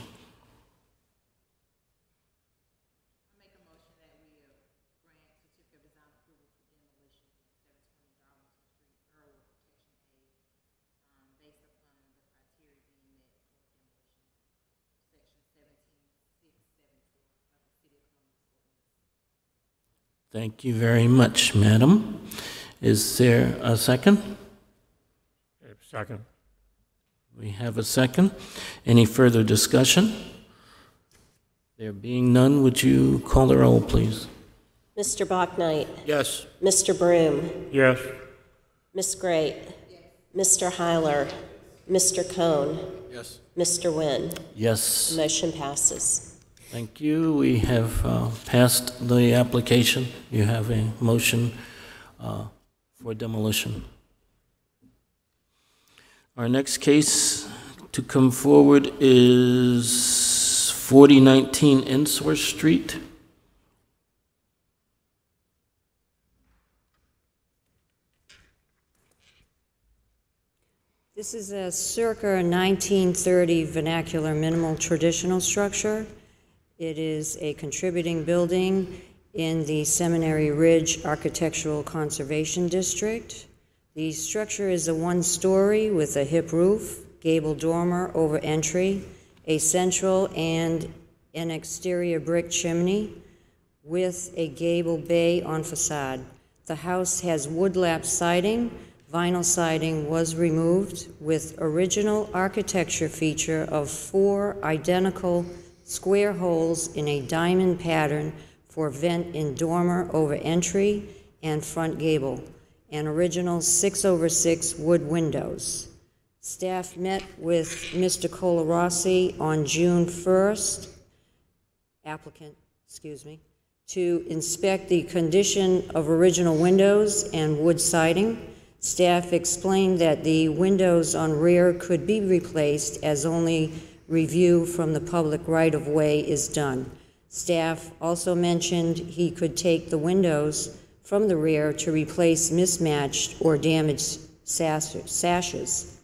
Thank you very much, madam. Is there a second? Second. We have a second. Any further discussion? There being none, would you call the roll, please? Mr. Bachnight? Yes. Mr. Broom? Yes. Ms. Great? Mr. Heiler? Mr. Cohn? Yes. Mr. Nguyen? Yes. The motion passes. Thank you. We have passed the application. You have a motion for demolition. Our next case to come forward is 4019 Ensworth Street. This is a circa 1930 vernacular minimal traditional structure. It is a contributing building in the Seminary Ridge Architectural Conservation District. The structure is a one-story with a hip roof, gable dormer over entry, a central and an exterior brick chimney with a gable bay on facade. The house has wood-lap siding. Vinyl siding was removed with original architecture feature of 4 identical square holes in a diamond pattern for vent in dormer over entry and front gable, and original 6/6 wood windows. Staff met with Mr. Colarossi on June 1st, applicant, to inspect the condition of original windows and wood siding. Staff explained that the windows on rear could be replaced as only review from the public right-of-way is done. Staff also mentioned he could take the windows from the rear to replace mismatched or damaged sashes.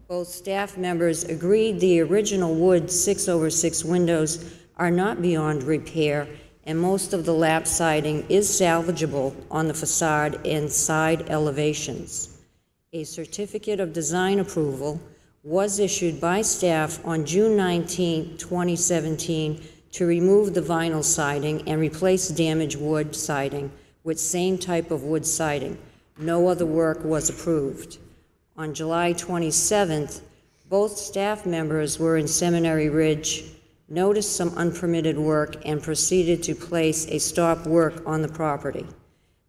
Both staff members agreed the original wood 6/6 windows are not beyond repair, and most of the lap siding is salvageable on the facade and side elevations. A certificate of design approval was issued by staff on June 19, 2017 to remove the vinyl siding and replace damaged wood siding with same type of wood siding. No other work was approved. On July 27th, both staff members were in Seminary Ridge, noticed some unpermitted work, and proceeded to place a stop work on the property.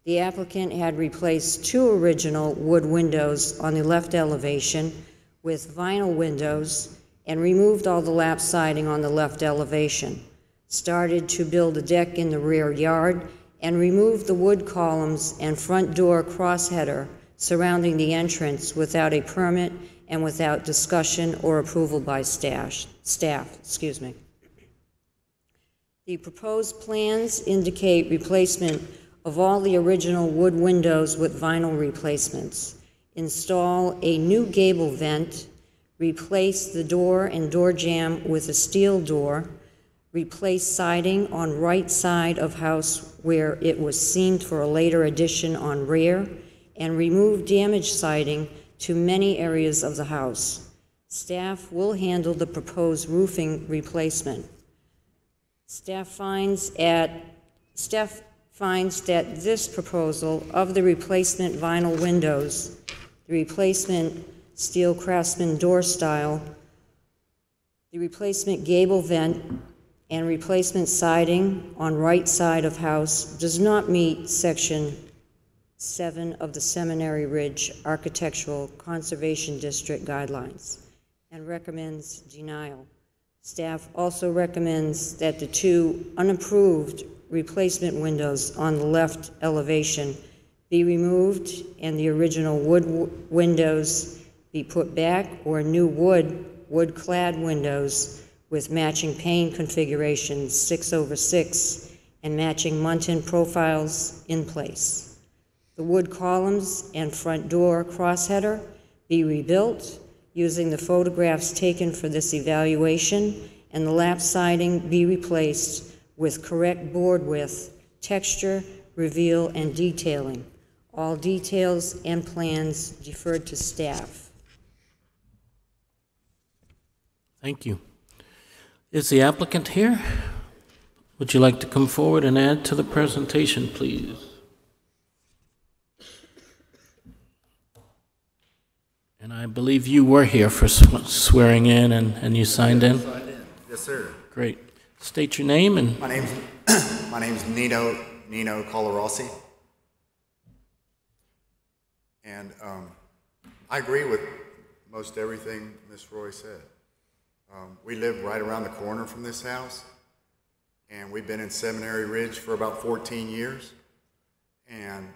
The applicant had replaced 2 original wood windows on the left elevation with vinyl windows and removed all the lap siding on the left elevation, started to build a deck in the rear yard, and removed the wood columns and front door crossheader surrounding the entrance without a permit and without discussion or approval by staff. The proposed plans indicate replacement of all the original wood windows with vinyl replacements, install a new gable vent, replace the door and door jamb with a steel door, replace siding on right side of house where it was seamed for a later addition on rear, and remove damaged siding to many areas of the house. Staff will handle the proposed roofing replacement. Staff finds that this proposal of the replacement vinyl windows, the replacement steel craftsman door style, the replacement gable vent, and replacement siding on right side of house does not meet Section 7 of the Seminary Ridge Architectural Conservation District guidelines and recommends denial. Staff also recommends that the 2 unapproved replacement windows on the left elevation be removed and the original wood windows be put back, or new wood-clad windows with matching pane configurations 6/6 and matching muntin profiles in place. The wood columns and front door crossheader be rebuilt using the photographs taken for this evaluation, and the lap siding be replaced with correct board width, texture, reveal, and detailing. All details and plans deferred to staff. Thank you. Is the applicant here? Would you like to come forward and add to the presentation, please? And I believe you were here for swearing in and you signed in? Yes, sir. Great. State your name and... My name's Nino Colarossi. And I agree with most everything Ms. Roy said. We live right around the corner from this house, and we've been in Seminary Ridge for about 14 years. And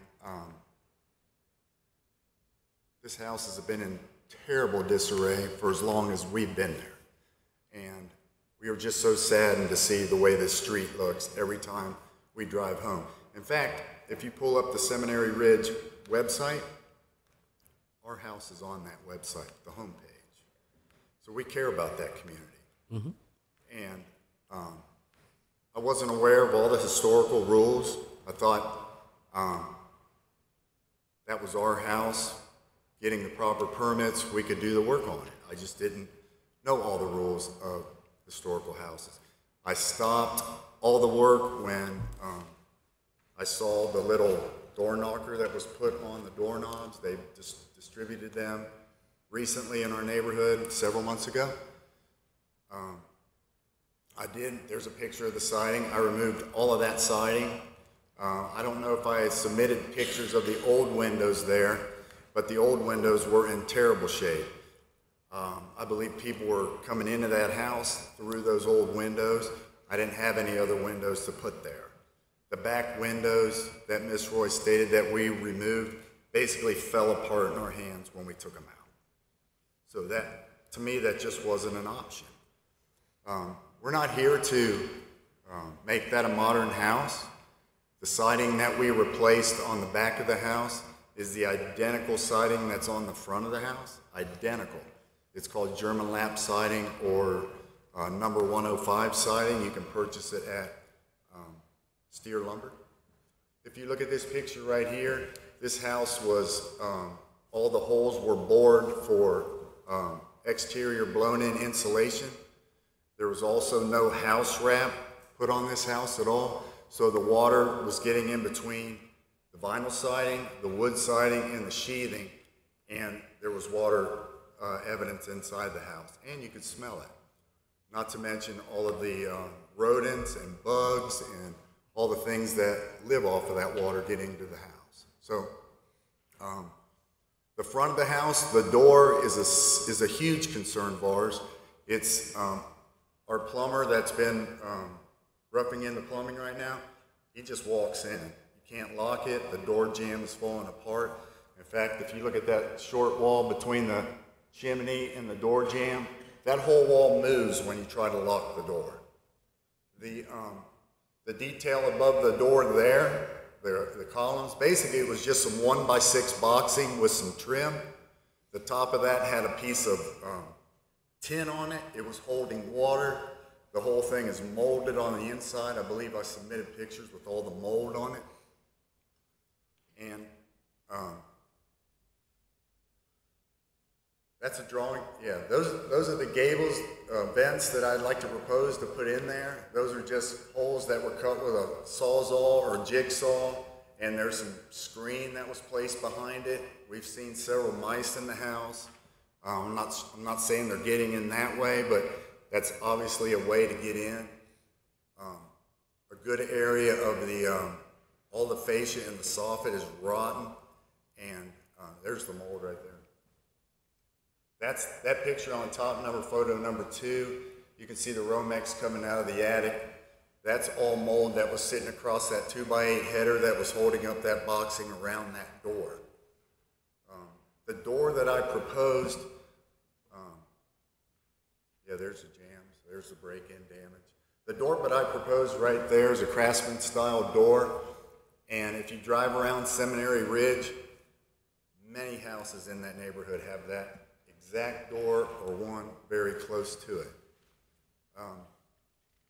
this house has been in terrible disarray for as long as we've been there. And we are just so saddened to see the way this street looks every time we drive home. In fact, if you pull up the Seminary Ridge website, our house is on that website, the homepage. So we care about that community. Mm-hmm. And I wasn't aware of all the historical rules. I thought that was our house, getting the proper permits, we could do the work on it. I just didn't know all the rules of historical houses. I stopped all the work when I saw the little door knocker that was put on the doorknobs. They distributed them recently in our neighborhood several months ago. There's a picture of the siding. I removed all of that siding. I don't know if I submitted pictures of the old windows there, but the old windows were in terrible shape. I believe people were coming into that house through those old windows. I didn't have any other windows to put there. The back windows that Ms. Roy stated that we removed basically fell apart in our hands when we took them out. So that, to me, that just wasn't an option. We're not here to make that a modern house. The siding that we replaced on the back of the house is the identical siding that's on the front of the house, identical. It's called German lap siding or number 105 siding. You can purchase it at Steer Lumber. If you look at this picture right here, this house was, all the holes were bored for exterior blown-in insulation. There was also no house wrap put on this house at all, so the water was getting in between the vinyl siding, the wood siding, and the sheathing, and there was water evidence inside the house, and you could smell it. Not to mention all of the rodents and bugs and all the things that live off of that water getting to the house. So the front of the house, the door is a huge concern of ours. It's our plumber that's been roughing in the plumbing right now. He just walks in. You can't lock it. The door jamb is falling apart. In fact, if you look at that short wall between the chimney and the door jamb, that whole wall moves when you try to lock the door. The detail above the door there, the columns, basically it was just some 1x6 boxing with some trim. The top of that had a piece of tin on it. It was holding water. The whole thing is molded on the inside. I believe I submitted pictures with all the mold on it. And that's a drawing. Yeah, those are the gables vents that I'd like to propose to put in there. Those are just holes that were cut with a Sawzall or jigsaw, and there's some screen that was placed behind it. We've seen several mice in the house. I'm not saying they're getting in that way, but that's obviously a way to get in. A good area of the all the fascia and the soffit is rotten, and there's the mold right there. That's that picture on top, photo number 2. You can see the Romex coming out of the attic. That's all mold that was sitting across that 2x8 header that was holding up that boxing around that door. The door that I proposed, yeah, there's the jams, there's the break-in damage. The door that I proposed right there is a Craftsman-style door, and if you drive around Seminary Ridge, many houses in that neighborhood have that exact door or one very close to it.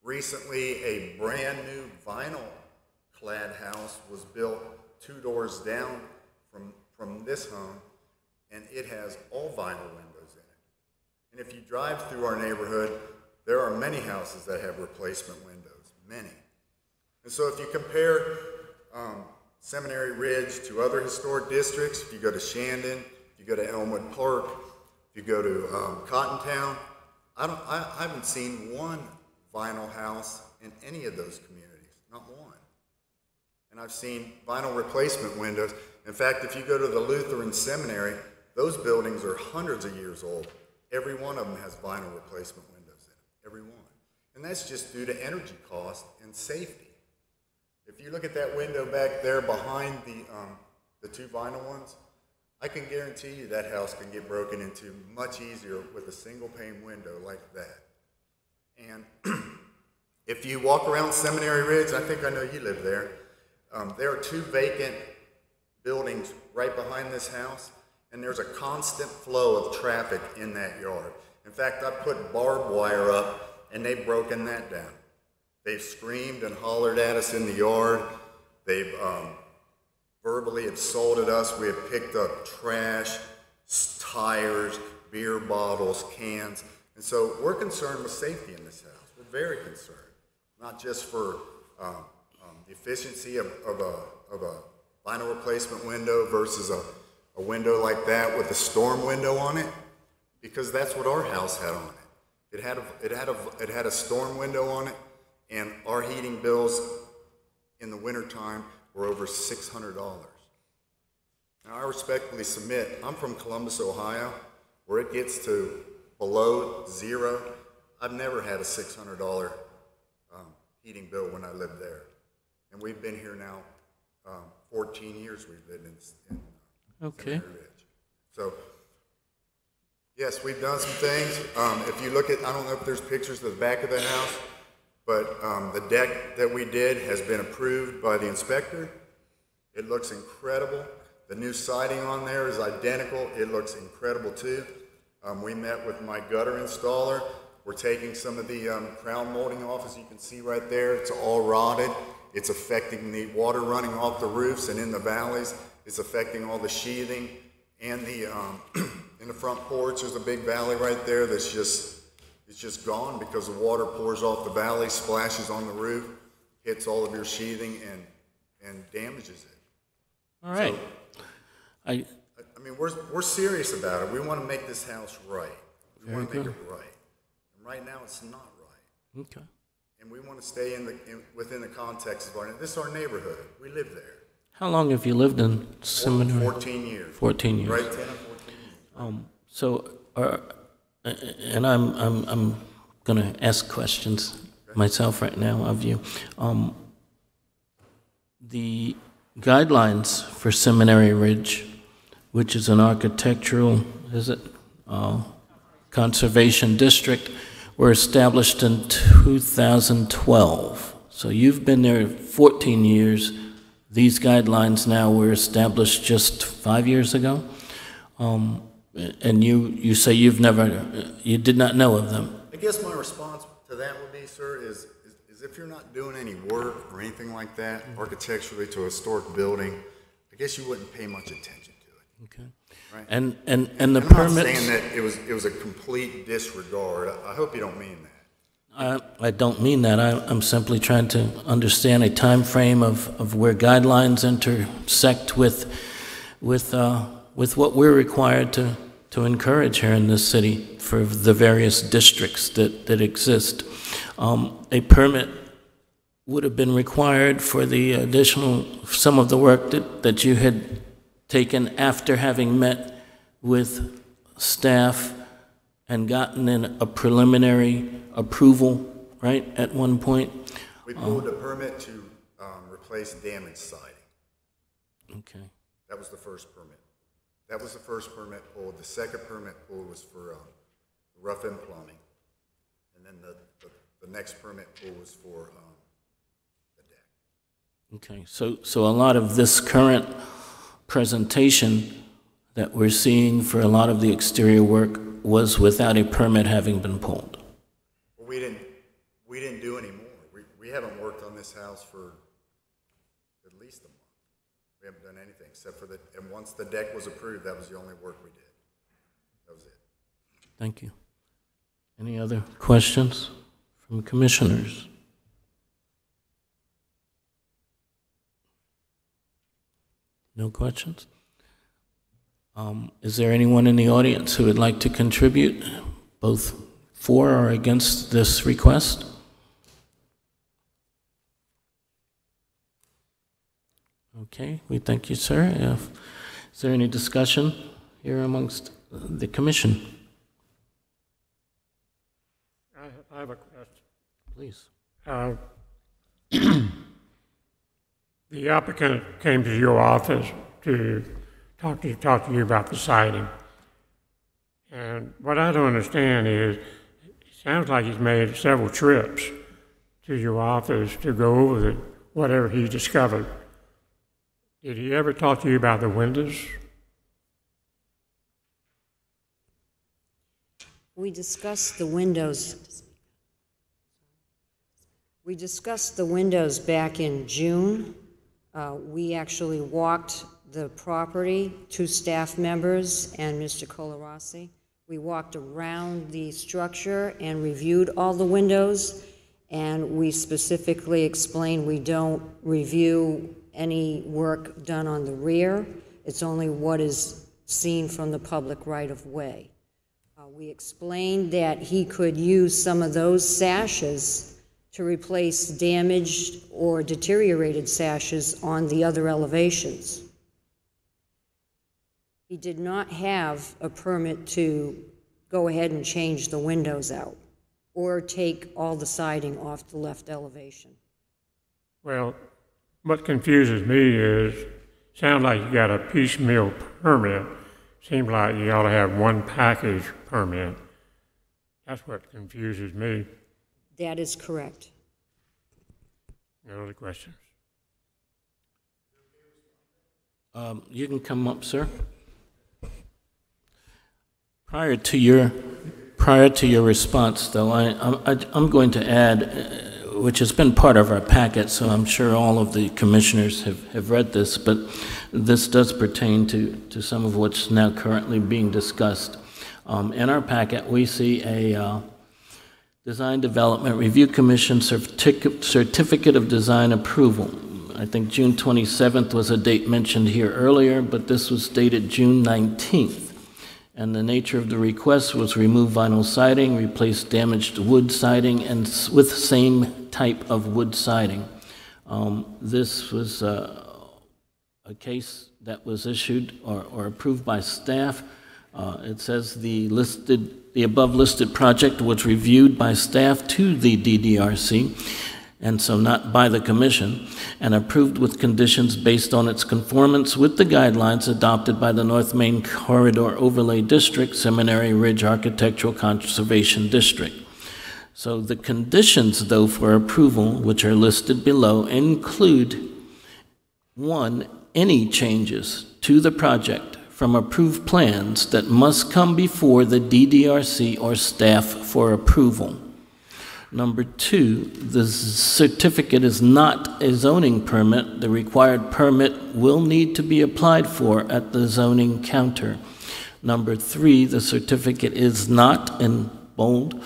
Recently, a brand new vinyl clad house was built 2 doors down from this home, and it has all vinyl windows in it. And if you drive through our neighborhood, there are many houses that have replacement windows, many. And so if you compare Seminary Ridge to other historic districts, if you go to Shandon, if you go to Elmwood Park, if you go to Cottontown, I haven't seen one vinyl house in any of those communities, not one. And I've seen vinyl replacement windows. In fact, if you go to the Lutheran Seminary, those buildings are hundreds of years old. Every one of them has vinyl replacement windows in it, every one. And that's just due to energy cost and safety. If you look at that window back there behind the 2 vinyl ones, I can guarantee you that house can get broken into much easier with a single pane window like that. And if you walk around Seminary Ridge, I think I know you live there, there are 2 vacant buildings right behind this house, and there's a constant flow of traffic in that yard. In fact, I put barbed wire up, and they've broken that down. They've screamed and hollered at us in the yard. They've verbally assaulted us. We have picked up trash, tires, beer bottles, cans. And so we're concerned with safety in this house. We're very concerned, not just for the efficiency of a vinyl replacement window versus a window like that with a storm window on it, because that's what our house had on it. It had a storm window on it, and our heating bills in the wintertime were over $600. Now, I respectfully submit, I'm from Columbus, Ohio, where it gets to below 0. I've never had a $600 heating bill when I lived there. And we've been here now 14 years we've lived in Okay. Seminary Ridge. So, yes, we've done some things. If you look at, I don't know if there's pictures of the back of the house, but the deck that we did has been approved by the inspector. It looks incredible. The new siding on there is identical. It looks incredible too. We met with my gutter installer. We're taking some of the crown molding off, as you can see right there. It's all rotted. It's affecting the water running off the roofs and in the valleys. It's affecting all the sheathing and the in the front porch. There's a big valley right there that's just gone because the water pours off the valley, splashes on the roof, hits all of your sheathing and damages it. All right. So, I mean, we're serious about it. We want to make this house right. We want to make it right. And right now, it's not right. Okay. And we want to stay within the context of this is our neighborhood. We live there. How long have you lived in Seminary? 14 years. 14 years. Right, 10 or 14 years. And I'm going to ask questions myself right now of you. The guidelines for Seminary Ridge, which is an architectural, conservation district, were established in 2012. So you've been there 14 years. These guidelines now were established just 5 years ago. And you say you did not know of them. I guess my response to that would be, sir, is if you're not doing any work or anything like that, architecturally to a historic building, I guess you wouldn't pay much attention to it. Okay. Right? And the I'm permits. not saying that it was a complete disregard. I hope you don't mean that. I don't mean that. I'm simply trying to understand a time frame of where guidelines intersect with what we're required to encourage here in this city for the various districts that exist. A permit would have been required for the some of the work that you had taken after having met with staff and gotten in a preliminary approval, right, at one point? We pulled a permit to replace damaged siding. Okay. That was the first permit. That was the first permit pulled. The second permit pulled was for rough-in plumbing. And then the next permit pull was for the deck. Okay, so a lot of this current presentation that we're seeing for a lot of the exterior work was without a permit having been pulled. Well, we didn't do any more. We haven't worked on this house for at least a month. We haven't done anything except for and once the deck was approved, that was the only work we did. That was it. Thank you. Any other questions from commissioners? No questions? Is there anyone in the audience who would like to contribute, both for or against this request? Okay, we thank you, sir. Is there any discussion here amongst the commission? I have a question. Please. The applicant came to your office to talk to you about the siding. And what I don't understand is, it sounds like he's made several trips to your office to go over whatever he discovered. Did he ever talk to you about the windows? We discussed the windows. We discussed the windows back in June. We actually walked the property, 2 staff members and Mr. Colarossi. We walked around the structure and reviewed all the windows, and we specifically explained we don't review any work done on the rear. It's only what is seen from the public right-of-way. We explained that he could use some of those sashes to replace damaged or deteriorated sashes on the other elevations. He did not have a permit to go ahead and change the windows out or take all the siding off the left elevation. Well, what confuses me is, sounds like you got a piecemeal permit. Seems like you ought to have one package permit. That's what confuses me. That is correct. No other questions? You can come up, sir. Prior to your response, though, I'm going to add, which has been part of our packet, so I'm sure all of the commissioners have read this, but this does pertain to some of what's now currently being discussed. In our packet, we see a Design Development Review Commission Certificate of Design Approval. I think June 27th was a date mentioned here earlier, but this was dated June 19th. And the nature of the request was remove vinyl siding, replace damaged wood siding, and with same type of wood siding. This was a case that was issued or approved by staff. It says the above listed project was reviewed by staff to the DDRC, and so not by the commission, and approved with conditions based on its conformance with the guidelines adopted by the North Main Corridor Overlay District, Seminary Ridge Architectural Conservation District. So the conditions, though, for approval, which are listed below, include: 1, any changes to the project from approved plans that must come before the DDRC or staff for approval. Number 2, the certificate is not a zoning permit. The required permit will need to be applied for at the zoning counter. Number 3, the certificate is not, in bold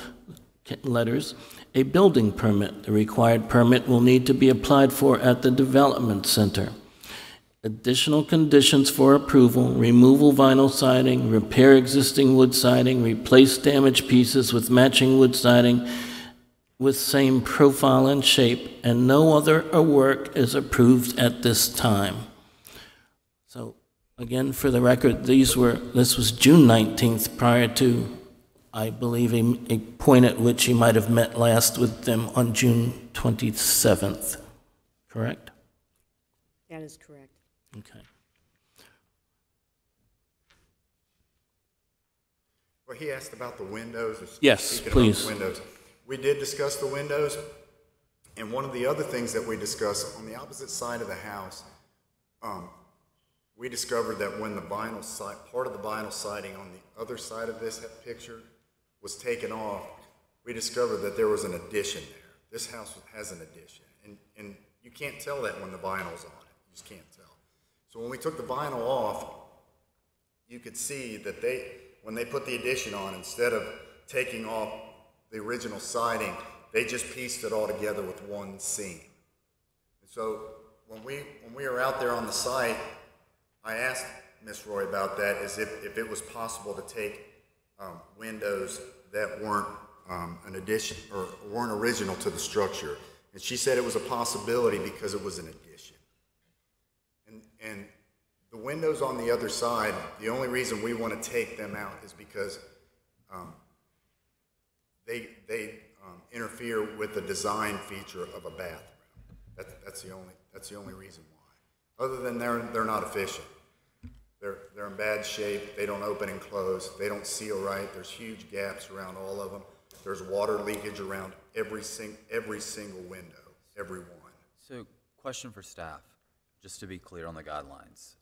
letters, a building permit. The required permit will need to be applied for at the development center. Additional conditions for approval: removal vinyl siding, repair existing wood siding, replace damaged pieces with matching wood siding with same profile and shape, and no other work is approved at this time. So, again, for the record, this was June 19th, prior to, I believe, a point at which you might have met last with them on June 27th. Correct? That is correct. Okay. Well, he asked about the windows. Yes, please. Windows. We did discuss the windows, and one of the other things that we discussed on the opposite side of the house, we discovered that when the vinyl part of the vinyl siding on the other side of this picture was taken off, we discovered that there was an addition there. This house has an addition, and you can't tell that when the vinyl's on it. You just can't tell. So when we took the vinyl off, you could see that when they put the addition on, instead of taking off the original siding, they just pieced it all together with one seam. And so when we were out there on the site, I asked Ms. Roy about that, as if it was possible to take windows that weren't an addition or weren't original to the structure. And she said it was a possibility because it was an addition. And the windows on the other side, the only reason we want to take them out is because they interfere with the design feature of a bathroom. That's the only reason why. Other than they're not efficient. They're in bad shape. They don't open and close. They don't seal right. There's huge gaps around all of them. There's water leakage around every single window, every one. So, question for staff, just to be clear on the guidelines.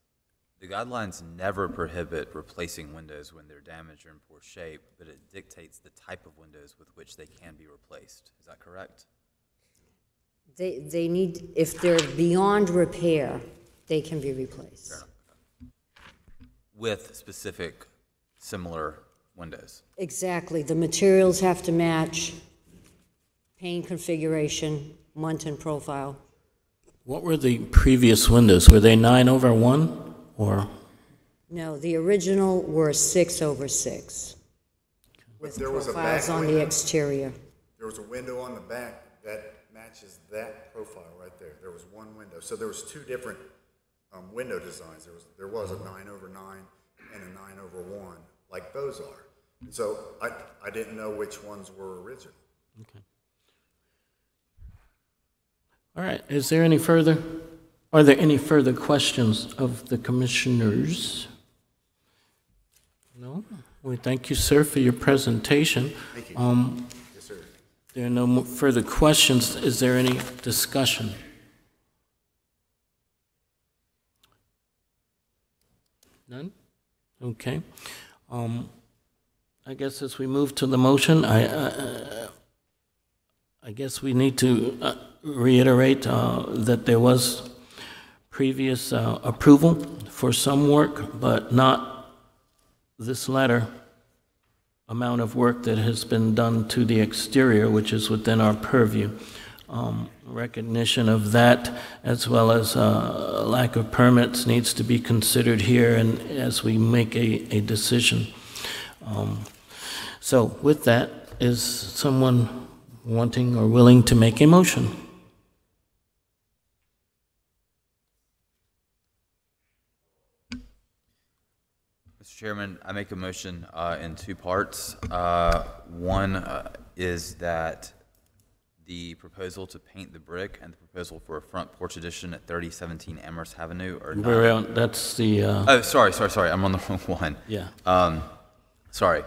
The guidelines never prohibit replacing windows when they're damaged or in poor shape, but it dictates the type of windows with which they can be replaced. Is that correct? They need, if they're beyond repair, they can be replaced. Fair enough. With specific similar windows. Exactly. The materials have to match, pane configuration, Muntin profile. What were the previous windows? Were they 9/1 or? No, the original were 6/6 with There was a profiles back on window. the exterior. There was a window on the back that matches that profile right there. There was one window. So there was two different window designs. There was a 9/9 and a 9/1, like those are. And so I didn't know which ones were original. Okay. All right, are there any further questions of the commissioners? No? We thank you, sir, for your presentation. Thank you. Yes, sir. There are no further questions. Is there any discussion? None? Okay. I guess as we move to the motion, I guess we need to reiterate that there was previous approval for some work, but not this latter amount of work that has been done to the exterior, which is within our purview. Recognition of that, as well as lack of permits, needs to be considered here and as we make a decision. So with that, is someone wanting or willing to make a motion? Mr. Chairman, I make a motion in two parts. One is that the proposal to paint the brick and the proposal for a front porch addition at 3017 Amherst Avenue are not... That's the... Oh, sorry. I'm on the wrong one. Yeah. Sorry.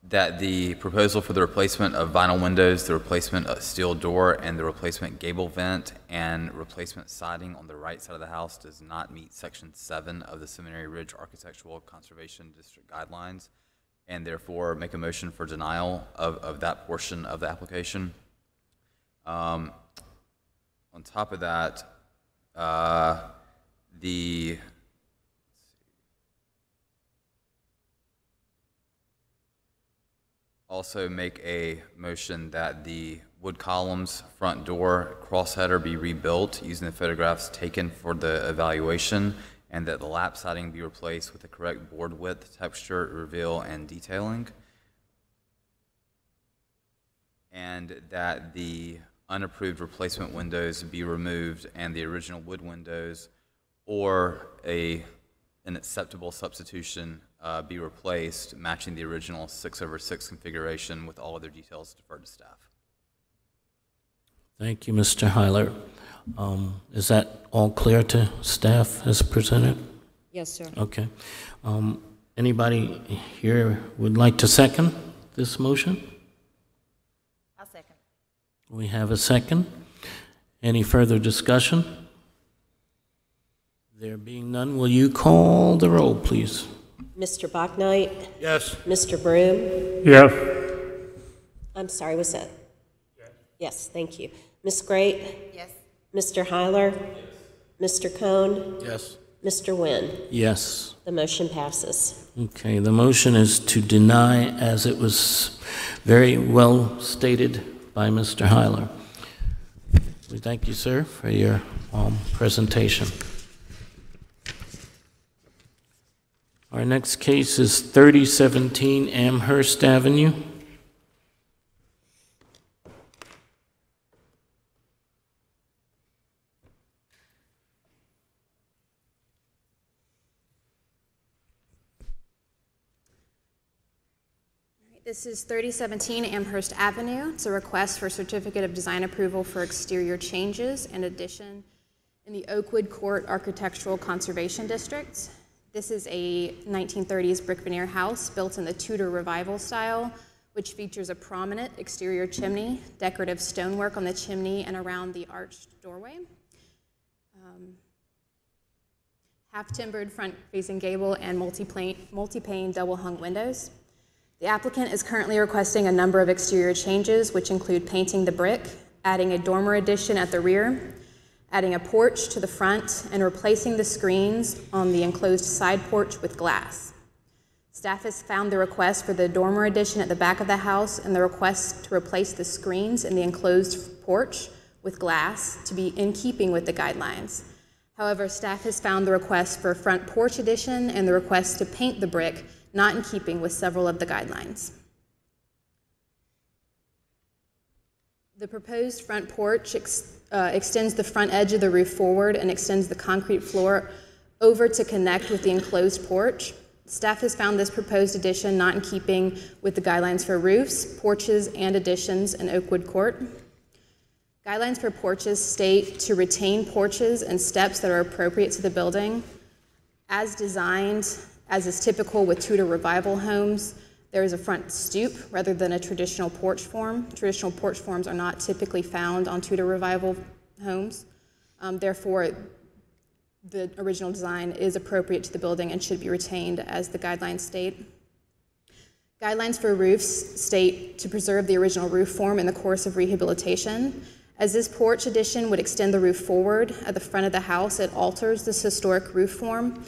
That the proposal for the replacement of vinyl windows, the replacement of steel door, and the replacement gable vent and replacement siding on the right side of the house does not meet Section 7 of the Seminary Ridge Architectural Conservation District Guidelines, and therefore make a motion for denial of that portion of the application. On top of that, also make a motion that the wood columns, front door, crossheader be rebuilt using the photographs taken for the evaluation, and that the lap siding be replaced with the correct board width, texture, reveal, and detailing. And that the unapproved replacement windows be removed and the original wood windows or an acceptable substitution be replaced, matching the original 6/6 configuration with all other details deferred to staff. Thank you, Mr. Heiler. Is that all clear to staff as presented? Yes, sir. Okay. Anybody here would like to second this motion? I'll second. We have a second. Any further discussion? There being none, will you call the roll, please? Mr. Bachnight? Yes. Mr. Broom? Yes. I'm sorry, was that? Yes, thank you. Ms. Great? Yes. Mr. Heiler? Yes. Mr. Cohn? Yes. Mr. Nguyen? Yes. The motion passes. Okay, the motion is to deny, as it was very well stated by Mr. Heiler. We thank you, sir, for your presentation. Our next case is 3017 Amherst Avenue. This is 3017 Amherst Avenue. It's a request for certificate of design approval for exterior changes and addition in the Oakwood Court Architectural Conservation District. This is a 1930s brick veneer house built in the Tudor Revival style, which features a prominent exterior chimney, decorative stonework on the chimney and around the arched doorway, half-timbered front-facing gable, and multi-pane double-hung windows. The applicant is currently requesting a number of exterior changes, which include painting the brick, adding a dormer addition at the rear, adding a porch to the front, and replacing the screens on the enclosed side porch with glass. Staff has found the request for the dormer addition at the back of the house and the request to replace the screens in the enclosed porch with glass to be in keeping with the guidelines. However, staff has found the request for a front porch addition and the request to paint the brick not in keeping with several of the guidelines. The proposed front porch extends the front edge of the roof forward and extends the concrete floor over to connect with the enclosed porch. Staff has found this proposed addition not in keeping with the guidelines for roofs, porches, and additions in Oakwood Court. Guidelines for porches state to retain porches and steps that are appropriate to the building. As designed, as is typical with Tudor Revival homes, there is a front stoop rather than a traditional porch form. Traditional porch forms are not typically found on Tudor Revival homes. Therefore, the original design is appropriate to the building and should be retained as the guidelines state. Guidelines for roofs state to preserve the original roof form in the course of rehabilitation. As this porch addition would extend the roof forward at the front of the house, it alters this historic roof form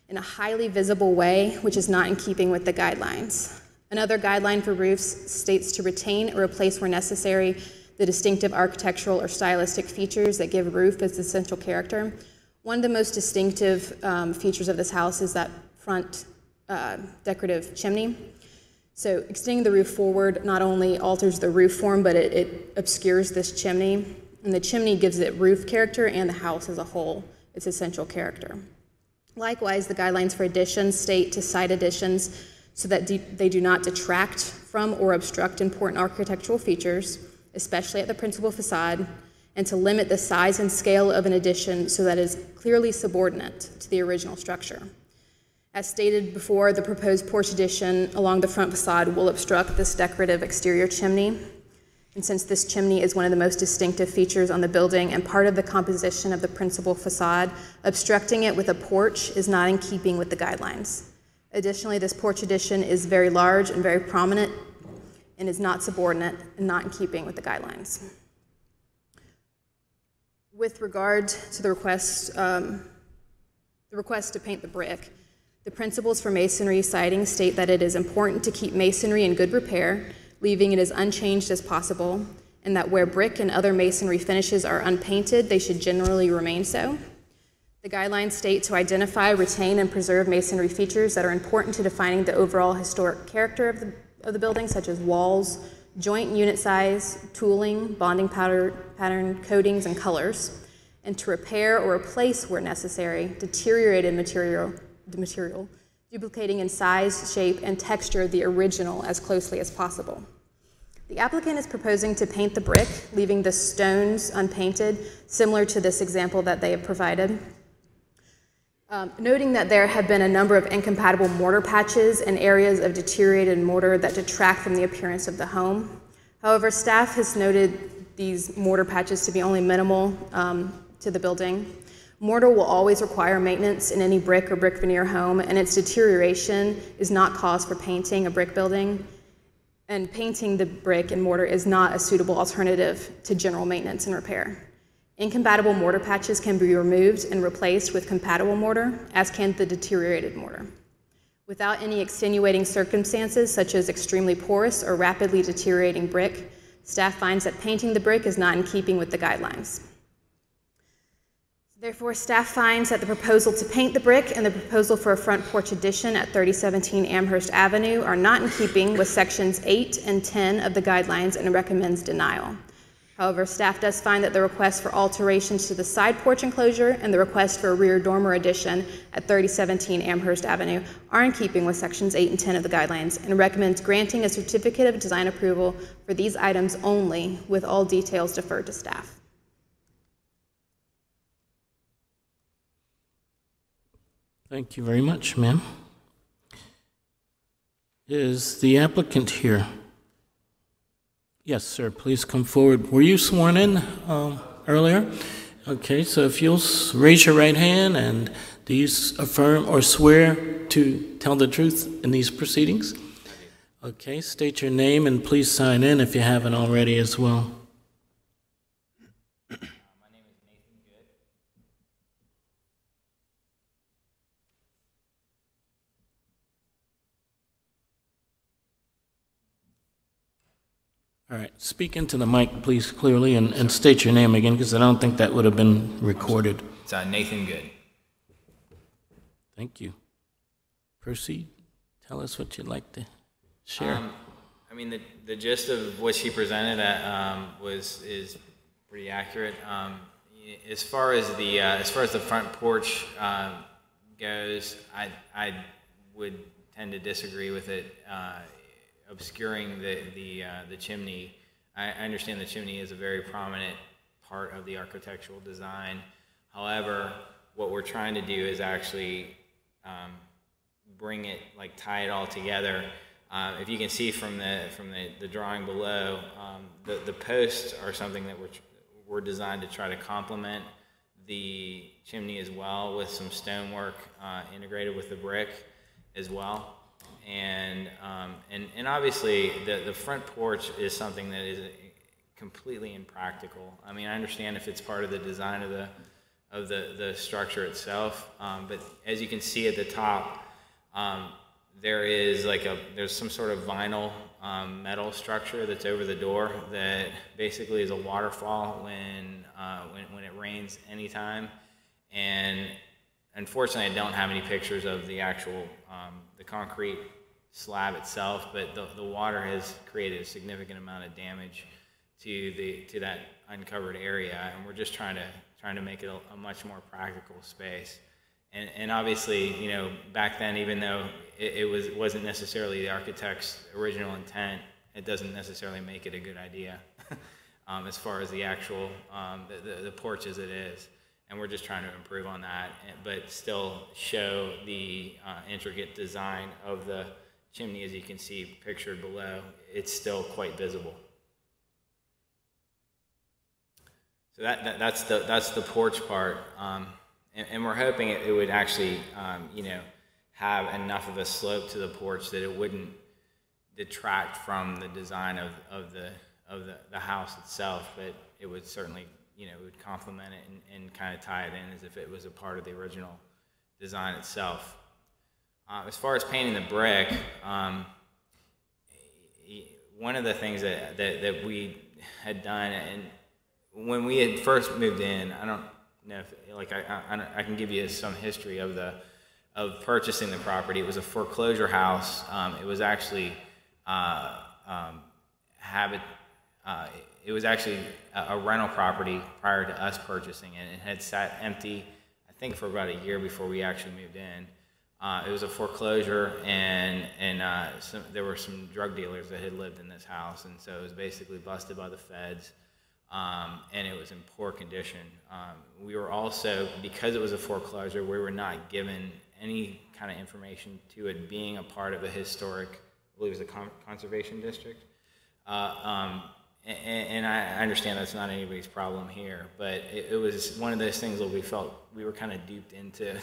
in a highly visible way, which is not in keeping with the guidelines. Another guideline for roofs states to retain or replace where necessary the distinctive architectural or stylistic features that give roof its essential character. One of the most distinctive features of this house is that front decorative chimney. So extending the roof forward not only alters the roof form, but it obscures this chimney, and the chimney gives it roof character and the house as a whole its essential character. Likewise, the guidelines for additions state to site additions so that they do not detract from or obstruct important architectural features, especially at the principal facade, and to limit the size and scale of an addition so that it is clearly subordinate to the original structure. As stated before, the proposed porch addition along the front facade will obstruct this decorative exterior chimney. And since this chimney is one of the most distinctive features on the building and part of the composition of the principal facade, obstructing it with a porch is not in keeping with the guidelines. Additionally, this porch addition is very large and very prominent and is not subordinate and not in keeping with the guidelines. With regard to the request to paint the brick, the principles for masonry siding state that it is important to keep masonry in good repair, leaving it as unchanged as possible, and that where brick and other masonry finishes are unpainted, they should generally remain so. The guidelines state to identify, retain, and preserve masonry features that are important to defining the overall historic character of the building, such as walls, joint and unit size, tooling, bonding pattern, coatings, and colors, and to repair or replace where necessary deteriorated material, duplicating in size, shape, and texture the original as closely as possible. The applicant is proposing to paint the brick, leaving the stones unpainted, similar to this example that they have provided. Noting that there have been a number of incompatible mortar patches and areas of deteriorated mortar that detract from the appearance of the home. However, staff has noted these mortar patches to be only minimal to the building. Mortar will always require maintenance in any brick or brick veneer home, and its deterioration is not cause for painting a brick building. And painting the brick and mortar is not a suitable alternative to general maintenance and repair. Incompatible mortar patches can be removed and replaced with compatible mortar, as can the deteriorated mortar. Without any extenuating circumstances, such as extremely porous or rapidly deteriorating brick, staff finds that painting the brick is not in keeping with the guidelines. Therefore, staff finds that the proposal to paint the brick and the proposal for a front porch addition at 3017 Amherst Avenue are not in keeping with sections 8 and 10 of the guidelines and recommends denial. However, staff does find that the request for alterations to the side porch enclosure and the request for a rear dormer addition at 3017 Amherst Avenue are in keeping with sections 8 and 10 of the guidelines and recommends granting a certificate of design approval for these items only, with all details deferred to staff. Thank you very much, ma'am. Is the applicant here? Yes, sir, please come forward. Were you sworn in earlier? Okay, so if you'll raise your right hand, and do you affirm or swear to tell the truth in these proceedings? Okay, state your name and please sign in if you haven't already as well. My name is Nathan Good. All right, speak into the mic, please, clearly, and state your name again, because I don't think that would have been recorded. It's Nathan Good. Thank you. Proceed. Tell us what you'd like to share. I mean, the gist of what she presented is pretty accurate. As far as the front porch goes, I would tend to disagree with it obscuring the chimney. I understand the chimney is a very prominent part of the architectural design. However, what we're trying to do is actually bring it, like tie it all together. If you can see from the drawing below, the posts are something that we're designed to try to complement the chimney as well, with some stonework integrated with the brick as well. And obviously the front porch is something that is completely impractical. I mean, I understand if it's part of the design of the structure itself, but as you can see at the top, there's some sort of vinyl metal structure that's over the door that basically is a waterfall when it rains anytime. And unfortunately, I don't have any pictures of the actual the concrete slab itself, but the water has created a significant amount of damage to that uncovered area, and we're just trying to make it a much more practical space. And obviously, you know, back then, even though it wasn't necessarily the architect's original intent, it doesn't necessarily make it a good idea as far as the actual the porch as it is. And we're just trying to improve on that, but still show the intricate design of the chimney, as you can see pictured below. It's still quite visible. So that's the porch part. And we're hoping it would actually, you know, have enough of a slope to the porch that it wouldn't detract from the design of the house itself, but it would certainly, you know, it would complement it and kind of tie it in as if it was a part of the original design itself. As far as painting the brick, one of the things that we had done, and when we had first moved in, I don't know if, like, I can give you some history of purchasing the property. It was a foreclosure house. It was actually it was actually a rental property prior to us purchasing it. It had sat empty, I think, for about a year before we actually moved in. It was a foreclosure, and there were some drug dealers that had lived in this house, and so it was basically busted by the feds. And it was in poor condition. We were also, because it was a foreclosure, we were not given any kind of information to it being a part of a historic, I believe it was a conservation district. And I understand that's not anybody's problem here, but it was one of those things that we felt we were kind of duped into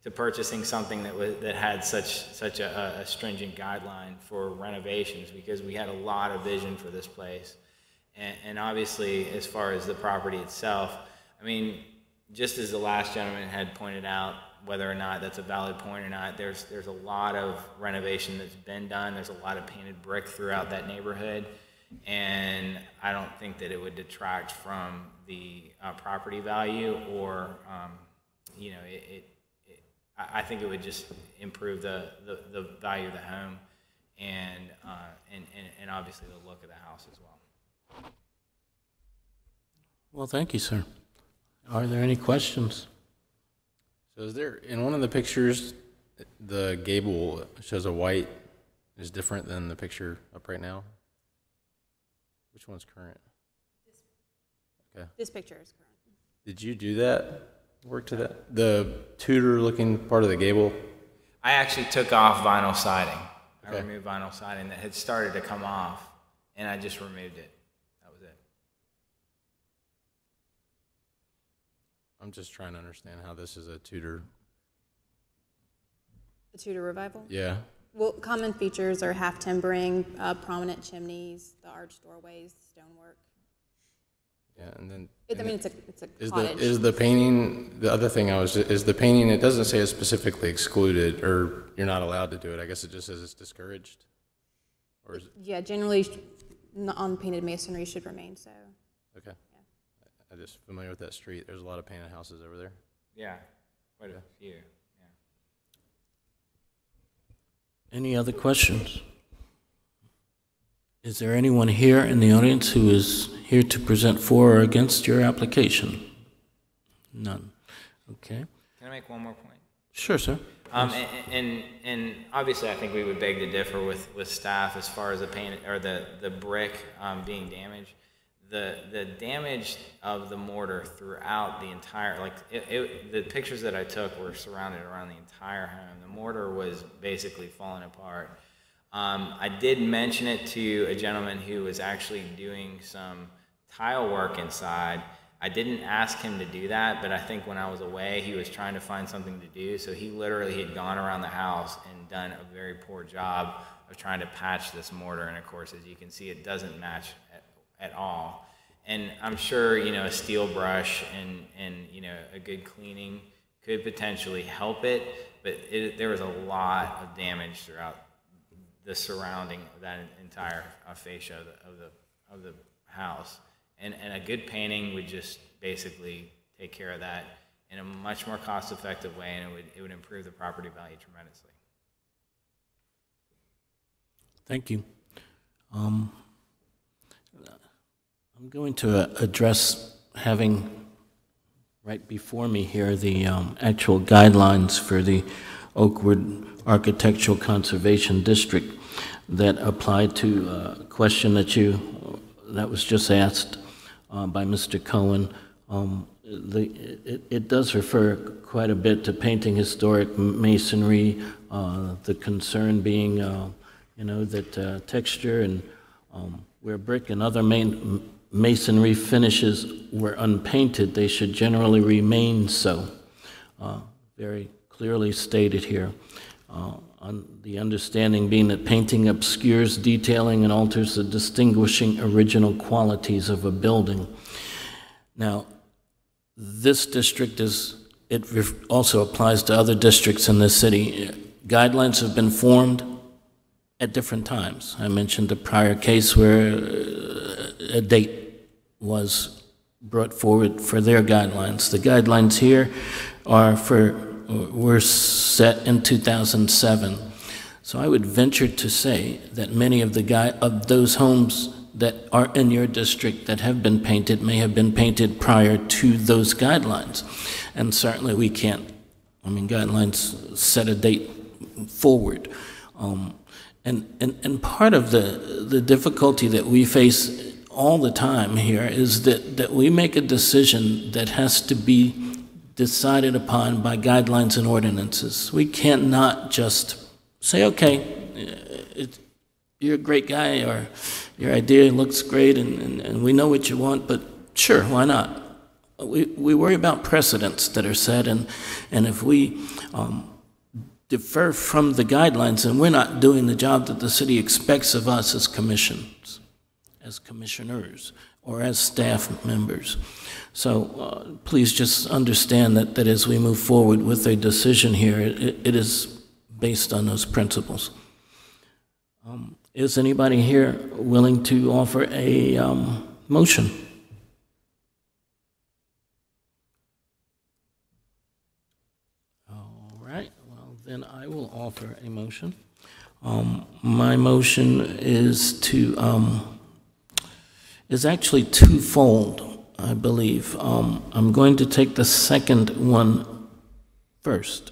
to purchasing something that had such a stringent guideline for renovations, because we had a lot of vision for this place. And obviously, as far as the property itself, I mean, just as the last gentleman had pointed out, whether or not that's a valid point or not, there's a lot of renovation that's been done. There's a lot of painted brick throughout that neighborhood, and I don't think that it would detract from the property value, or you know, I think it would just improve the value of the home, and obviously the look of the house as well. Well, thank you, sir. Are there any questions? So is there, in one of the pictures, the gable shows a white is different than the picture up right now? Which one's current? Okay. This picture is current. Did you do that work to that? The Tudor-looking part of the gable? I actually took off vinyl siding. Okay. I removed vinyl siding that had started to come off, and I just removed it. That was it. I'm just trying to understand how this is a Tudor. The Tudor revival? Yeah. Well, common features are half timbering, prominent chimneys, the arched doorways, stonework. Yeah, and then I mean, it's a is cottage. is the painting, the other thing is the painting, it doesn't say it's specifically excluded or you're not allowed to do it. I guess it just says it's discouraged. Or is it? Yeah, generally unpainted masonry should remain so. Okay. Yeah. I'm just familiar with that street. There's a lot of painted houses over there. Yeah, quite a few. Yeah. Any other questions? Is there anyone here in the audience who is here to present for or against your application? None. Okay. Can I make one more point? Sure, sir. And obviously, I think we would beg to differ with staff as far as the paint or the brick being damaged. The damage of the mortar throughout the entire, the pictures that I took were surrounded around the entire home. The mortar was basically falling apart. I did mention it to a gentleman who was actually doing some tile work inside. I didn't ask him to do that, but I think when I was away, he was trying to find something to do. So he literally had gone around the house and done a very poor job of trying to patch this mortar. And of course, as you can see, it doesn't match at all. And I'm sure, a steel brush and a good cleaning could potentially help it, but there was a lot of damage throughout the surrounding of that entire fascia of the house. And a good painting would just basically take care of that in a much more cost-effective way, and it would improve the property value tremendously. Thank you. I'm going to address, having right before me here the actual guidelines for the Oakwood Architectural Conservation District that apply to a question that was just asked by Mr. Cohen. It does refer quite a bit to painting historic masonry, the concern being, that texture and where brick and other masonry finishes were unpainted, they should generally remain so. Very clearly stated here. On the understanding being that painting obscures detailing and alters the distinguishing original qualities of a building. Now, this district also applies to other districts in the city. Guidelines have been formed at different times. I mentioned a prior case where a date was brought forward for their guidelines. The guidelines here were set in 2007. So I would venture to say that many of those homes that are in your district that have been painted may have been painted prior to those guidelines. And certainly we can't, guidelines set a date forward. And part of the difficulty that we face all the time here is that we make a decision that has to be decided upon by guidelines and ordinances. We can't not just say, okay, you're a great guy, or your idea looks great, and we know what you want, but sure, why not? We worry about precedents that are set, and if we defer from the guidelines, and we're not doing the job that the city expects of us as commissions, as commissioners, or as staff members. So please just understand that as we move forward with a decision here, it is based on those principles. Is anybody here willing to offer a motion? All right, well then I will offer a motion. My motion is actually twofold, I believe. I'm going to take the second one first.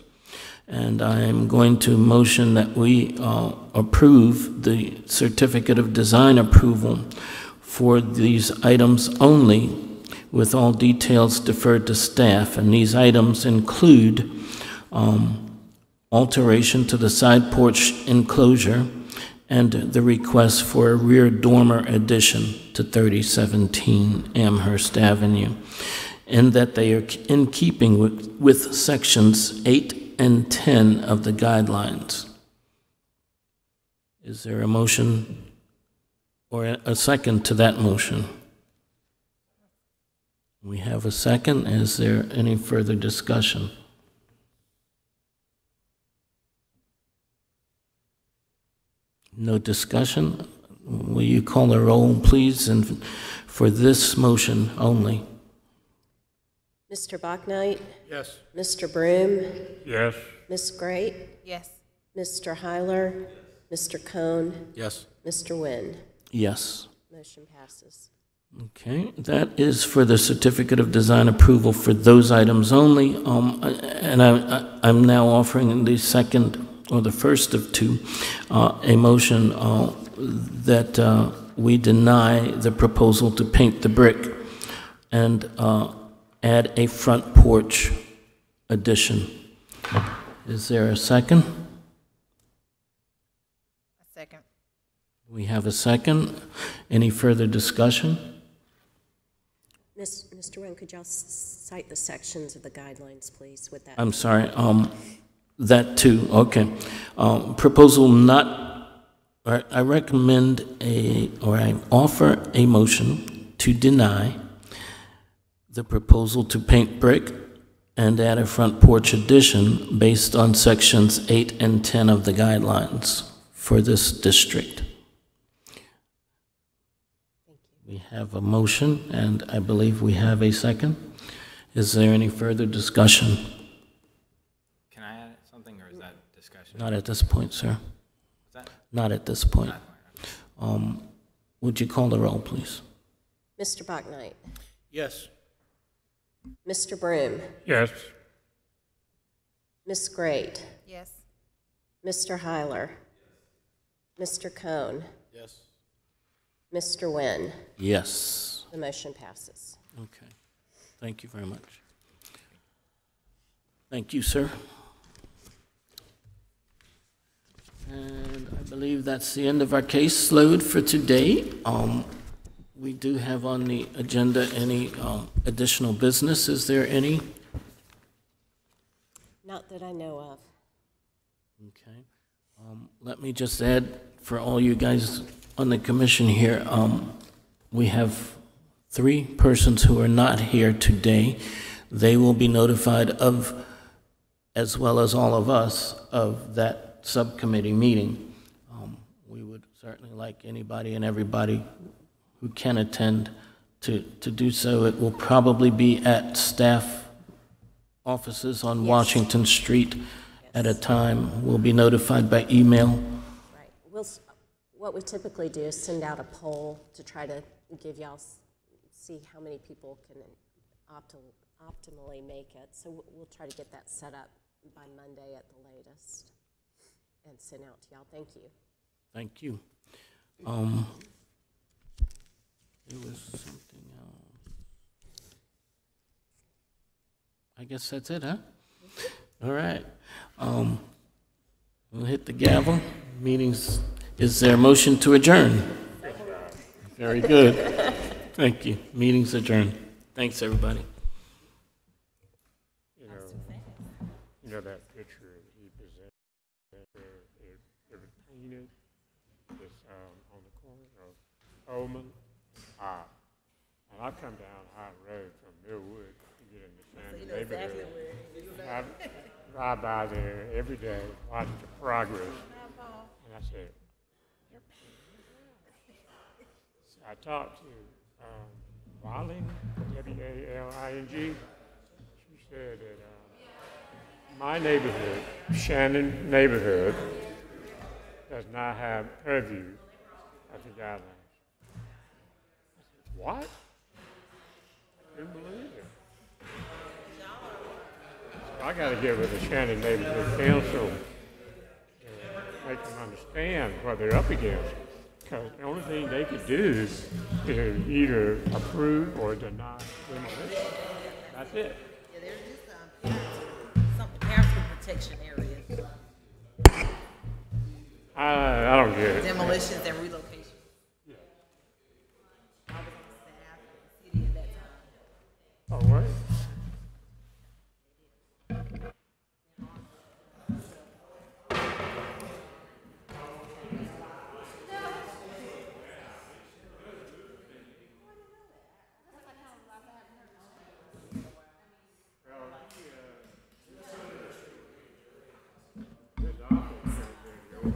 And I am going to motion that we approve the certificate of design approval for these items only, with all details deferred to staff. And these items include alteration to the side porch enclosure and the request for a rear dormer addition to 3017 Amherst Avenue, and that they are in keeping with sections 8 and 10 of the guidelines. Is there a motion or a second to that motion? We have a second. Is there any further discussion? No discussion? Will you call a roll, please, and for this motion only? Mr. Bachnight? Yes. Mr. Broom? Yes. Ms. Great? Yes. Mr. Heiler? Mr. Cohn? Yes. Mr. Nguyen? Yes. Motion passes. Okay, that is for the certificate of design approval for those items only. And I'm now offering the second, or the first of two, a motion that we deny the proposal to paint the brick and add a front porch addition. Is there a second? A second. We have a second. Any further discussion? Mr. Wynn, could y'all cite the sections of the guidelines, please, with that? I'm sorry, that too, okay. Proposal not, I recommend I offer a motion to deny the proposal to paint brick and add a front porch addition based on sections 8 and 10 of the guidelines for this district. We have a motion, and I believe we have a second. Is there any further discussion? Can I add something, or is that discussion? Not at this point, sir. What's that? Not at this point. Would you call the roll, please? Mr. Bachnight, Yes. Mr. Broom, Yes. Ms. Great, Yes. Mr. Heiler, Mr. Cohn, Yes. Mr. Wynn. Yes. The motion passes. Okay. Thank you very much. Thank you, sir. And I believe that's the end of our case load for today. We do have on the agenda any additional business. Is there any? Not that I know of. Okay. Let me just add, for all you guys on the commission here, we have 3 persons who are not here today. They will be notified of, as well as all of us, of that subcommittee meeting. We would certainly like anybody and everybody who can attend to do so. It will probably be at staff offices on Washington Street at a time. We'll be notified by email. Right. What we typically do is send out a poll to try to give y'all, see how many people can optimally make it. So we'll try to get that set up by Monday at the latest and send out to y'all. Thank you. Thank you. There was something else. I guess that's it, huh? All right. We'll hit the gavel. Meetings. Is there a motion to adjourn? Very good. Thank you. Meeting's adjourned. Thanks, everybody. You know that picture he presented where it was painted this, on the corner of Oman. And I come down High Road from Millwood to get in the Sandy neighborhood. I drive by there every day, watch the progress, and I said, they're painting. So I talked to Walling, W-A-L-I-N-G. She said that my neighborhood, Shannon neighborhood, does not have purview of the guidelines. What? Couldn't believe it. So I got to get with the Shannon Neighborhood Council and make them understand what they're up against. Because the only thing they could do is either approve or deny demolition. That's it. Yeah, there's just some character protection areas. I don't get it. Demolitions and relocation. Oh, what? His office is in the old